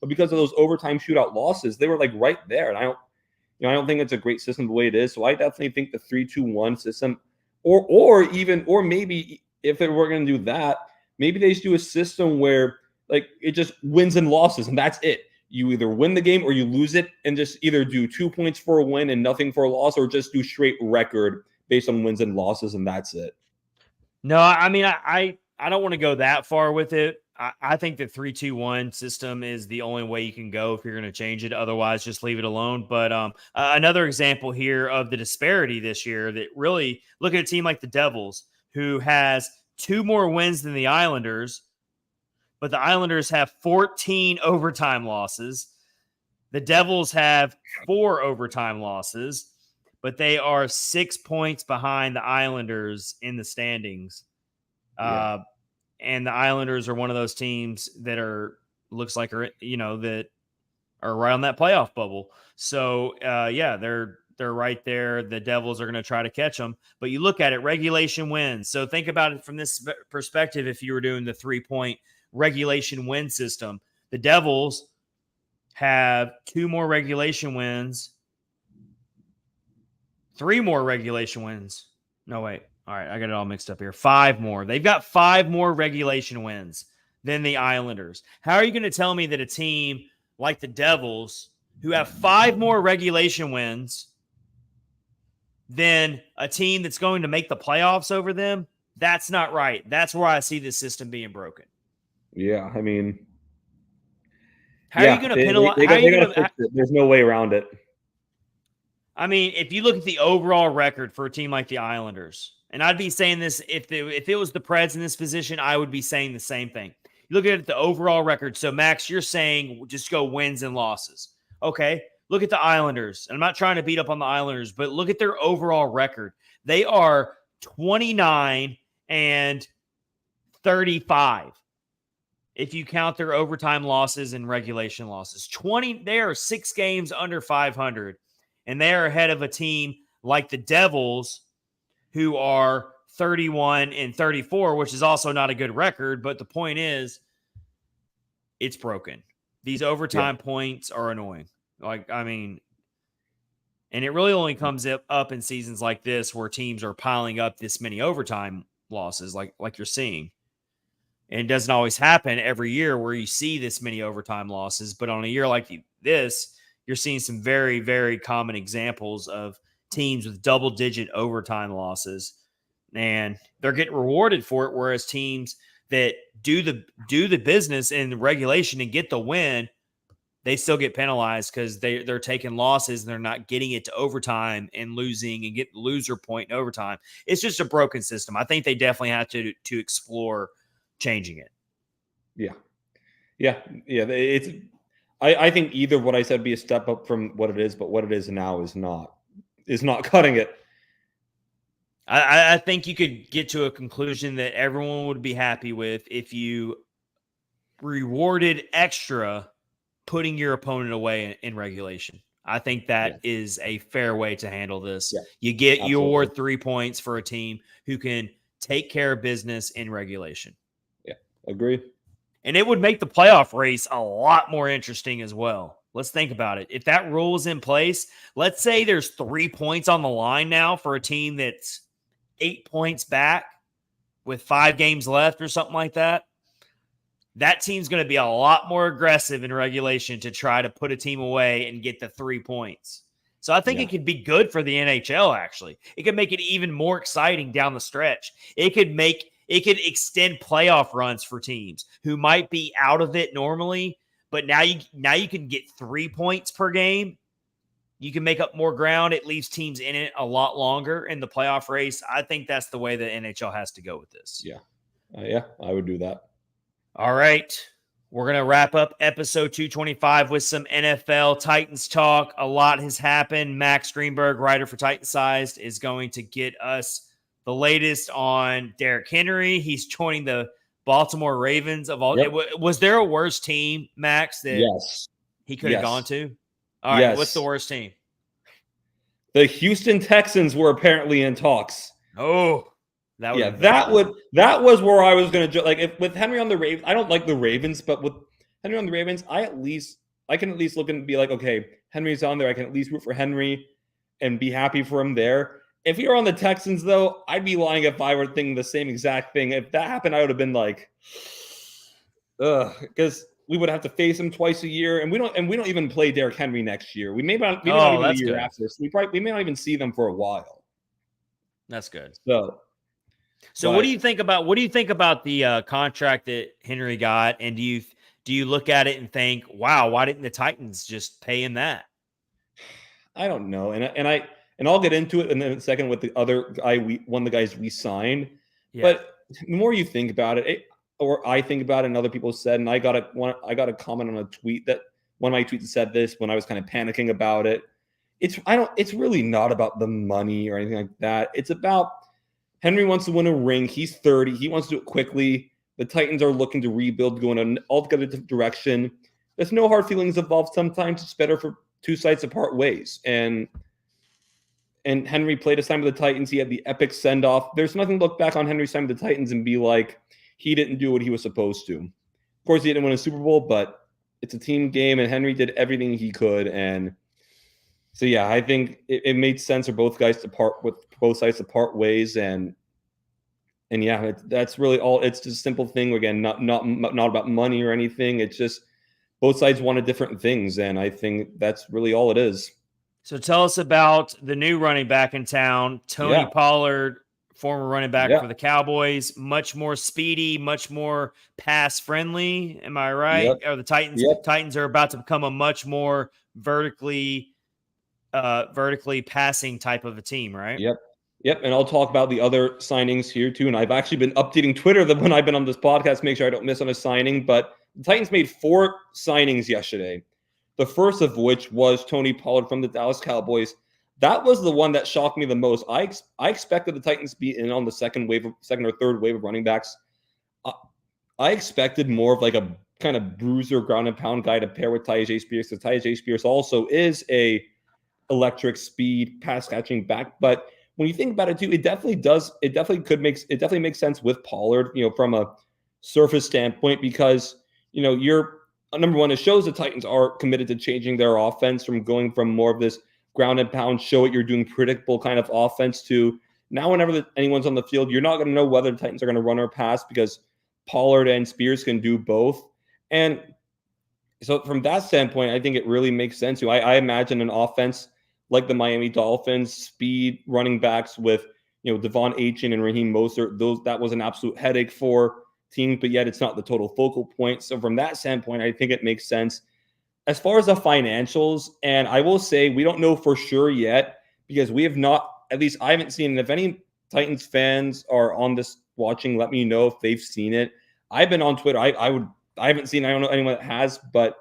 Speaker 2: but because of those overtime shootout losses, they were like right there. And I don't think it's a great system the way it is. So I definitely think the 3-2-1 system, or maybe if they were going to do that, maybe they should do a system where like it just wins and losses, and that's it. You either win the game or you lose it, and just either do 2 points for a win and nothing for a loss, or just do straight record based on wins and losses, and that's it.
Speaker 1: No, I mean, I don't want to go that far with it. I think the 3-2-1 system is the only way you can go if you're going to change it. Otherwise, just leave it alone. But another example here of the disparity this year that really look at a team like the Devils, who has 2 more wins than the Islanders, but the Islanders have 14 overtime losses. The Devils have 4 overtime losses, but they are 6 points behind the Islanders in the standings. And the Islanders are one of those teams that that are right on that playoff bubble. So, they're right there. The Devils are going to try to catch them. But you look at it, regulation wins. So think about it from this perspective. If you were doing the 3-point regulation win system, the Devils have 2 more regulation wins, 3 more regulation wins. No, wait. All right, I got it all mixed up here. 5 more. They've got 5 more regulation wins than the Islanders. How are you going to tell me that a team like the Devils, who have 5 more regulation wins than a team that's going to make the playoffs over them? That's not right. That's where I see this system being broken.
Speaker 2: Yeah, I mean,
Speaker 1: how are you going to penalize?
Speaker 2: There's no way around it.
Speaker 1: I mean, if you look at the overall record for a team like the Islanders, and I'd be saying this if it was the Preds in this position, I would be saying the same thing. You look at the overall record. So, Max, you're saying just go wins and losses. Okay, look at the Islanders. And I'm not trying to beat up on the Islanders, but look at their overall record. They are 29 and 35. If you count their overtime losses and regulation losses. They are 6 games under 500. And they are ahead of a team like the Devils, who are 31 and 34, which is also not a good record. But the point is, it's broken. These overtime points are annoying. And it really only comes up in seasons like this where teams are piling up this many overtime losses, like you're seeing. And it doesn't always happen every year where you see this many overtime losses. But on a year like this, you're seeing some very, very common examples of teams with double-digit overtime losses, and they're getting rewarded for it, whereas teams that do the business in the regulation and get the win, they still get penalized because they're taking losses and they're not getting it to overtime and losing and get the loser point in overtime. It's just a broken system. I think they definitely have to explore changing it.
Speaker 2: Yeah. I think either what I said be a step up from what it is, but what it is now is not cutting it.
Speaker 1: I think you could get to a conclusion that everyone would be happy with if you rewarded extra putting your opponent away in regulation. I think that is a fair way to handle this.
Speaker 2: Yeah,
Speaker 1: You award 3 points for a team who can take care of business in regulation.
Speaker 2: Yeah, agree.
Speaker 1: And it would make the playoff race a lot more interesting as well. Let's think about it. If that rule is in place, let's say there's 3 points on the line now for a team that's 8 points back with 5 games left or something like that. That team's going to be a lot more aggressive in regulation to try to put a team away and get the 3 points. So I think it could be good for the NHL, actually. It could make it even more exciting down the stretch. It could extend playoff runs for teams who might be out of it normally, but now you can get 3 points per game. You can make up more ground. It leaves teams in it a lot longer in the playoff race. I think that's the way the NHL has to go with this.
Speaker 2: Yeah, I would do that.
Speaker 1: All right. We're going to wrap up episode 225 with some NFL Titans talk. A lot has happened. Max Greenberg, writer for Titans Sized, is going to get us the latest on Derrick Henry. He's joining the Baltimore Ravens of all. Yep. Was there a worse team, Max, that he could have gone to? All right. What's the worst team?
Speaker 2: The Houston Texans were apparently in talks.
Speaker 1: Oh,
Speaker 2: that was where I was going to like if with Henry on the Ravens. I don't like the Ravens, but with Henry on the Ravens, I can at least look and be like, okay, Henry's on there. I can at least root for Henry and be happy for him there. If you're on the Texans, though, I'd be lying if I were thinking the same exact thing. If that happened, I would have been like, because we would have to face him twice a year, and we don't even play Derrick Henry next year. We may not even the year after. So we may not even see them for a while.
Speaker 1: That's good.
Speaker 2: So
Speaker 1: what do you think about the contract that Henry got? And do you look at it and think, wow, why didn't the Titans just pay him that?
Speaker 2: I don't know, and I'll get into it in a second with the other guy. One of the guys we signed, but the more you think about it, or I think about it, and other people said, and I got a comment on a tweet that one of my tweets said this when I was kind of panicking about it. It's really not about the money or anything like that. It's about Henry wants to win a ring. He's 30. He wants to do it quickly. The Titans are looking to rebuild, going in an altogether different direction. There's no hard feelings involved. Sometimes it's better for two sides to part ways. And Henry played his time with the Titans. He had the epic send-off. There's nothing to look back on Henry's time with the Titans and be like, he didn't do what he was supposed to. Of course, he didn't win a Super Bowl, but it's a team game, and Henry did everything he could. And so, I think it made sense for both sides to part ways, and that's really all. It's just a simple thing. Again, not about money or anything. It's just both sides wanted different things, and I think that's really all it is.
Speaker 1: So, tell us about the new running back in town, Tony Pollard, former running back for the Cowboys. Much more speedy, much more pass friendly. Am I right?
Speaker 2: Yep.
Speaker 1: Or the Titans?
Speaker 2: Yep.
Speaker 1: Titans are about to become a much more vertically passing type of a team, right?
Speaker 2: Yep. And I'll talk about the other signings here too. And I've actually been updating Twitter when I've been on this podcast, make sure I don't miss on a signing. But the Titans made 4 signings yesterday. The first of which was Tony Pollard from the Dallas Cowboys. That was the one that shocked me the most. I expected the Titans to be in on the second or third wave of running backs. I expected more of like a kind of bruiser, ground and pound guy to pair with Tyjae Spears, because Tyjae Spears also is a electric speed pass catching back. But when you think about it too, it definitely makes sense with Pollard, from a surface standpoint, because you're number one, it shows the Titans are committed to changing their offense from going from more of this ground and pound, show what you're doing, predictable kind of offense to now whenever anyone's on the field, you're not going to know whether the Titans are going to run or pass, because Pollard and Spears can do both. And So from that standpoint, I think it really makes sense. I imagine an offense like the Miami Dolphins, speed running backs with Devon Achane and Raheem Mostert. That was an absolute headache for teams, but yet it's not the total focal point. So from that standpoint, I think it makes sense. As far as the financials, and I will say we don't know for sure yet because we have not, at least I haven't seen. If any Titans fans are on this watching, let me know if they've seen it. I've been on Twitter. I haven't seen. I don't know anyone that has, but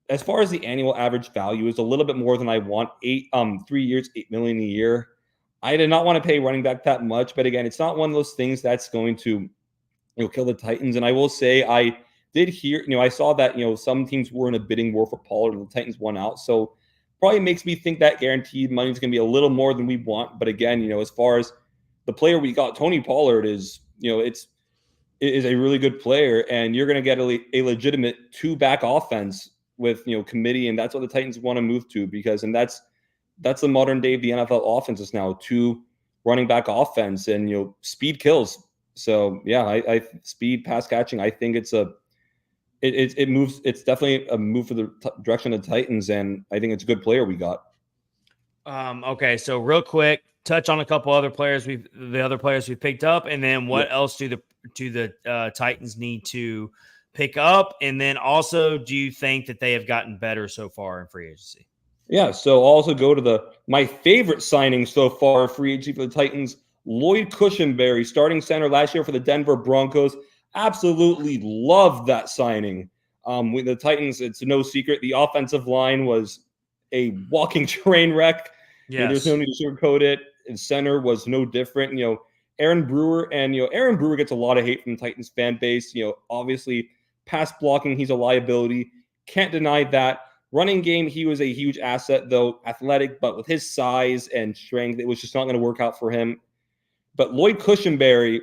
Speaker 2: as far as the annual average value is a little bit more than I want. 3 years, $8 million a year. I did not want to pay running back that much, but again, it's not one of those things that's going to kill the Titans. And I will say, I did hear, I saw that some teams were in a bidding war for Pollard, and the Titans won out. So probably makes me think that guaranteed money is going to be a little more than we want. But again, as far as the player we got, Tony Pollard is, it is a really good player, and you're going to get a legitimate two-back offense with committee, and that's what the Titans want to move to and that's the modern day of the NFL offenses now, two running back offense, and speed kills. So yeah, I speed pass catching. I think it moves. It's definitely a move for the direction of the Titans, and I think it's a good player we got.
Speaker 1: Okay, so real quick, touch on a couple other players the other players we've picked up, and then what else do the Titans need to pick up? And then also, do you think that they have gotten better so far in free agency?
Speaker 2: Yeah, so I'll also go to my favorite signing so far in free agency for the Titans, Lloyd Cushenberry, starting center last year for the Denver Broncos. Absolutely loved that signing. With the Titans, it's no secret, the offensive line was a walking train wreck.
Speaker 1: Yes.
Speaker 2: There's no need to sugarcoat it. And center was no different. Aaron Brewer, and Aaron Brewer gets a lot of hate from the Titans fan base. Obviously, pass blocking, he's a liability. Can't deny that. Running game, he was a huge asset, though athletic, but with his size and strength, it was just not going to work out for him. But Lloyd Cushenberry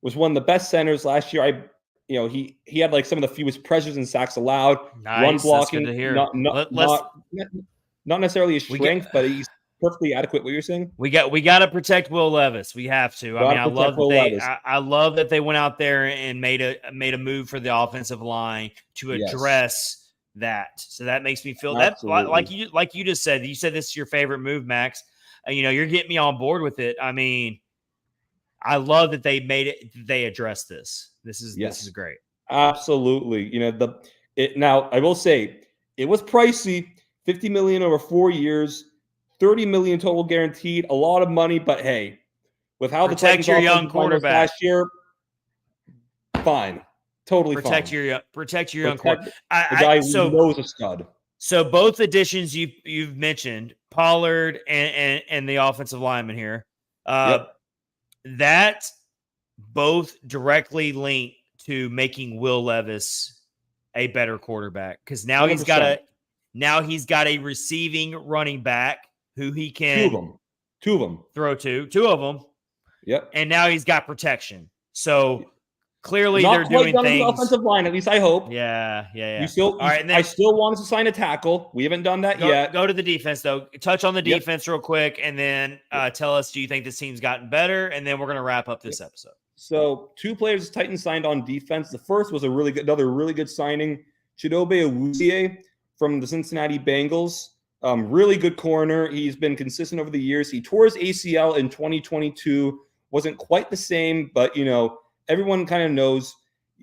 Speaker 2: was one of the best centers last year. He had like some of the fewest pressures and sacks allowed.
Speaker 1: Nice.
Speaker 2: Run blocking,
Speaker 1: That's good to hear.
Speaker 2: not necessarily his strength, but he's perfectly adequate. What you're saying?
Speaker 1: We got to protect Will Levis. We have to. I love that they went out there and made a move for the offensive line to address that. So that makes me feel
Speaker 2: Absolutely.
Speaker 1: that like you just said. You said this is your favorite move, Max. You're getting me on board with it. I mean, I love that they made it. They addressed this. This is great.
Speaker 2: Absolutely. Now I will say it was pricey. $50 million over 4 years, $30 million total guaranteed. A lot of money, but hey, with how the Titans
Speaker 1: your young quarterback
Speaker 2: last year, fine, totally
Speaker 1: protect
Speaker 2: fine.
Speaker 1: Your young quarterback.
Speaker 2: The guy who knows a stud.
Speaker 1: So both additions you've mentioned, Pollard and the offensive lineman here, that both directly link to making Will Levis a better quarterback, because now 100%. He's got a receiving running back who he can
Speaker 2: two of them
Speaker 1: throw to, two of them.
Speaker 2: Yep.
Speaker 1: And now he's got protection. So clearly
Speaker 2: not
Speaker 1: they're doing things.
Speaker 2: The offensive line, at least I hope.
Speaker 1: Yeah.
Speaker 2: I still want us to sign a tackle. We haven't done that yet.
Speaker 1: Go to the defense, though. Touch on the defense real quick, and then tell us, do you think this team's gotten better? And then we're going to wrap up this episode.
Speaker 2: So 2 players Titans signed on defense. The first was another really good signing, Chidobe Awuzie from the Cincinnati Bengals. Really good corner. He's been consistent over the years. He tore his ACL in 2022. Wasn't quite the same, but everyone kind of knows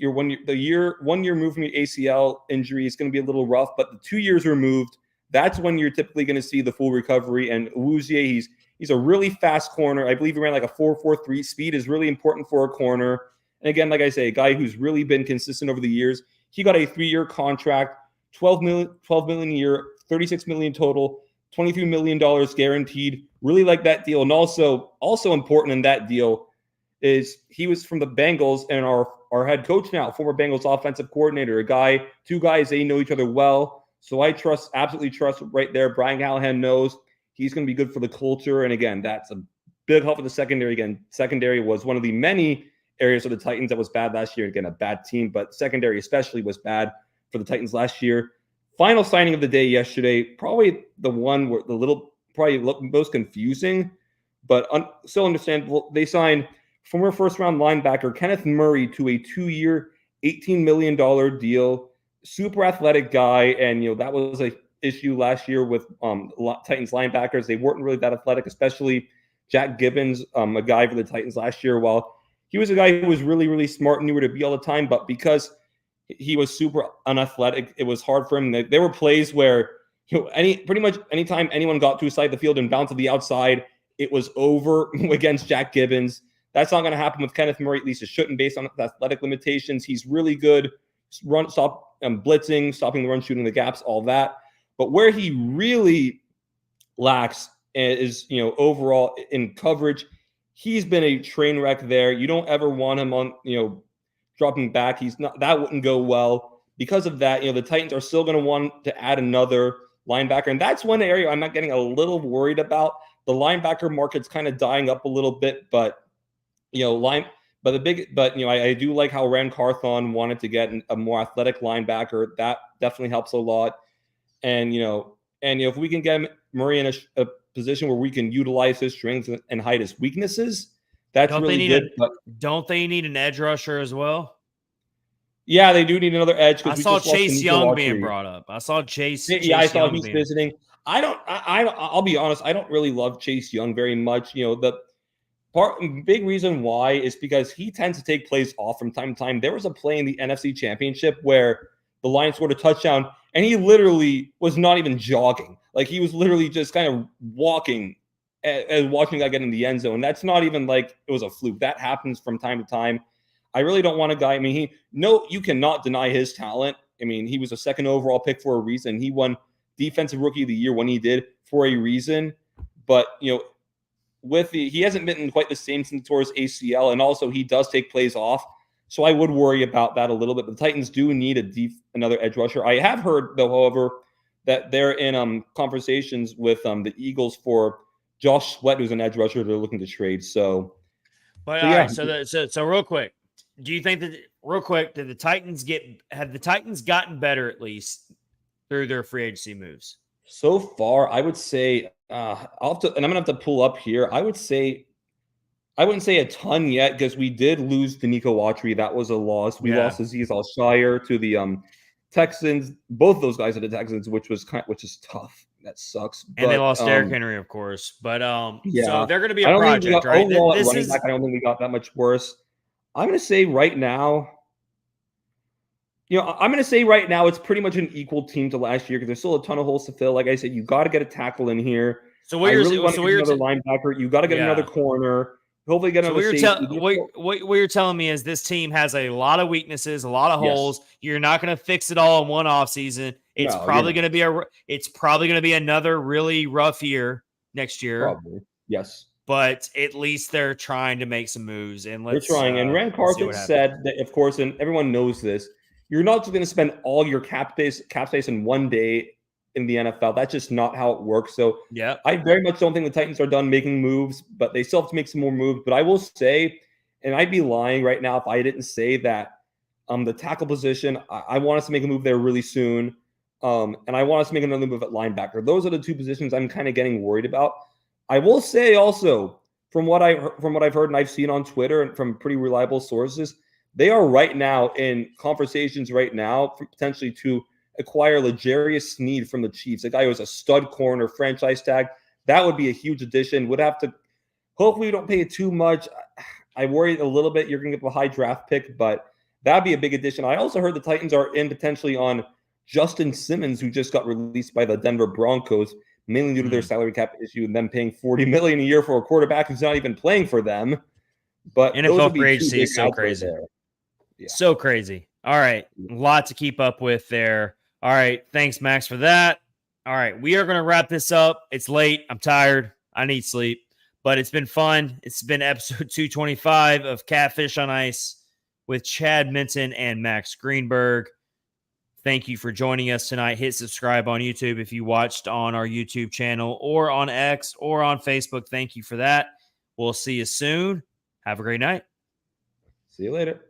Speaker 2: one year removed from your ACL injury is going to be a little rough, but the 2 years removed, that's when you're typically going to see the full recovery. And Awuzie, he's a really fast corner. I believe he ran like a 4.43. Speed is really important for a corner. And again, like I say, a guy who's really been consistent over the years. He got a 3-year contract, $12 million a year, $36 million total, $23 million guaranteed. Really like that deal. And also important in that deal is he was from the Bengals, and our head coach now, former Bengals offensive coordinator, two guys, they know each other well. So I absolutely trust right there. Brian Callahan knows he's going to be good for the culture. And again, that's a big help for the secondary. Again, secondary was one of the many areas of the Titans that was bad last year. Again, a bad team, but secondary especially was bad for the Titans last year. Final signing of the day yesterday, probably the one where probably most confusing, but still understandable. They signed former first-round linebacker Kenneth Murray to a 2-year, $18 million deal. super athletic guy, and that was a issue last year with Titans linebackers. They weren't really that athletic, especially Jack Gibbons, a guy for the Titans last year. While he was a guy who was really, really smart and knew where to be all the time, but because he was super unathletic, it was hard for him. There were plays where pretty much anytime anyone got to a side of the field and bounced to the outside, it was over against Jack Gibbons. That's not going to happen with Kenneth Murray. At least it shouldn't, based on athletic limitations. He's really good blitzing, stopping the run, shooting the gaps, all that. But where he really lacks is, overall in coverage. He's been a train wreck there. You don't ever want him on, dropping back. That wouldn't go well. Because of that, the Titans are still going to want to add another linebacker. And that's one area I'm not getting a little worried about. The linebacker market's kind of dying up a little bit, but I do like how Ran Carthon wanted to get a more athletic linebacker. That definitely helps a lot. And if we can get Murray in a position where we can utilize his strengths and hide his weaknesses, that's really good.
Speaker 1: Don't they need an edge rusher as well?
Speaker 2: Yeah, they do need another edge.
Speaker 1: I saw Chase Young being brought up. I saw Chase.
Speaker 2: Yeah, I saw he's visiting. I'll be honest. I don't really love Chase Young very much. The big reason why is because he tends to take plays off from time to time. There was a play in the NFC Championship where the Lions scored a touchdown, and he literally was not even jogging. Like, he was literally just kind of walking and watching that get in the end zone. That's not even like it was a fluke. That happens from time to time. I really don't want a guy. I mean, you cannot deny his talent. I mean, he was a second overall pick for a reason. He won Defensive Rookie of the Year when he did for a reason. But, he hasn't been quite the same since towards ACL, and also he does take plays off. So I would worry about that a little bit. The Titans do need another edge rusher. I have heard, though, however, that they're in conversations with the Eagles for Josh Sweat, who's an edge rusher they're looking to trade. So,
Speaker 1: all right. So real quick, do you think that have the Titans gotten better at least through their free agency moves?
Speaker 2: So far, I would say and I'm gonna have to pull up here. I wouldn't say a ton yet, because we did lose Danico Autry. That was a loss. We lost Azeez Al-Shire to the Texans. Both those guys are the Texans, which is tough. That sucks.
Speaker 1: And they lost Derrick Henry, of course. But so they're going to be a project, right?
Speaker 2: I don't think we got that much worse. I'm going to say right now. I'm going to say right now it's pretty much an equal team to last year, because there's still a ton of holes to fill. Like I said, you got to get a tackle in here.
Speaker 1: So what you're
Speaker 2: another linebacker. You got to get another corner. Hopefully get another safety.
Speaker 1: What you're telling me is this team has a lot of weaknesses, a lot of holes. You're not going to fix it all in one offseason. It's probably going to be another really rough year next year.
Speaker 2: Probably. Yes.
Speaker 1: But at least they're trying to make some moves. And
Speaker 2: they're trying. And Ran Carthon said that, of course, and everyone knows this, you're not just going to spend all your cap space in one day in the NFL. That's just not how it works. So
Speaker 1: yeah,
Speaker 2: I very much don't think the Titans are done making moves, but they still have to make some more moves. But I will say, and I'd be lying right now if I didn't say that the tackle position, I want us to make a move there really soon. And I want us to make another move at linebacker. Those are the two positions I'm kind of getting worried about. I will say also, from what I've heard and I've seen on Twitter and from pretty reliable sources, they are right now in conversations right now for potentially to acquire L'Jarius Sneed from the Chiefs, a guy who was a stud corner, franchise tag. That would be a huge addition. Would have to, hopefully we don't pay it too much. I worry a little bit you're going to get a high draft pick, but that'd be a big addition. I also heard the Titans are in potentially on Justin Simmons, who just got released by the Denver Broncos, mainly due to their salary cap issue and them paying $40 million a year for a quarterback who's not even playing for them. But
Speaker 1: NFL free agency is so crazy.
Speaker 2: Yeah.
Speaker 1: So crazy. All right. A lot to keep up with there. All right. Thanks, Max, for that. All right. We are going to wrap this up. It's late. I'm tired. I need sleep. But it's been fun. It's been episode 225 of Catfish on Ice with Chad Minton and Max Greenberg. Thank you for joining us tonight. Hit subscribe on YouTube if you watched on our YouTube channel or on X or on Facebook. Thank you for that. We'll see you soon. Have a great night.
Speaker 2: See you later.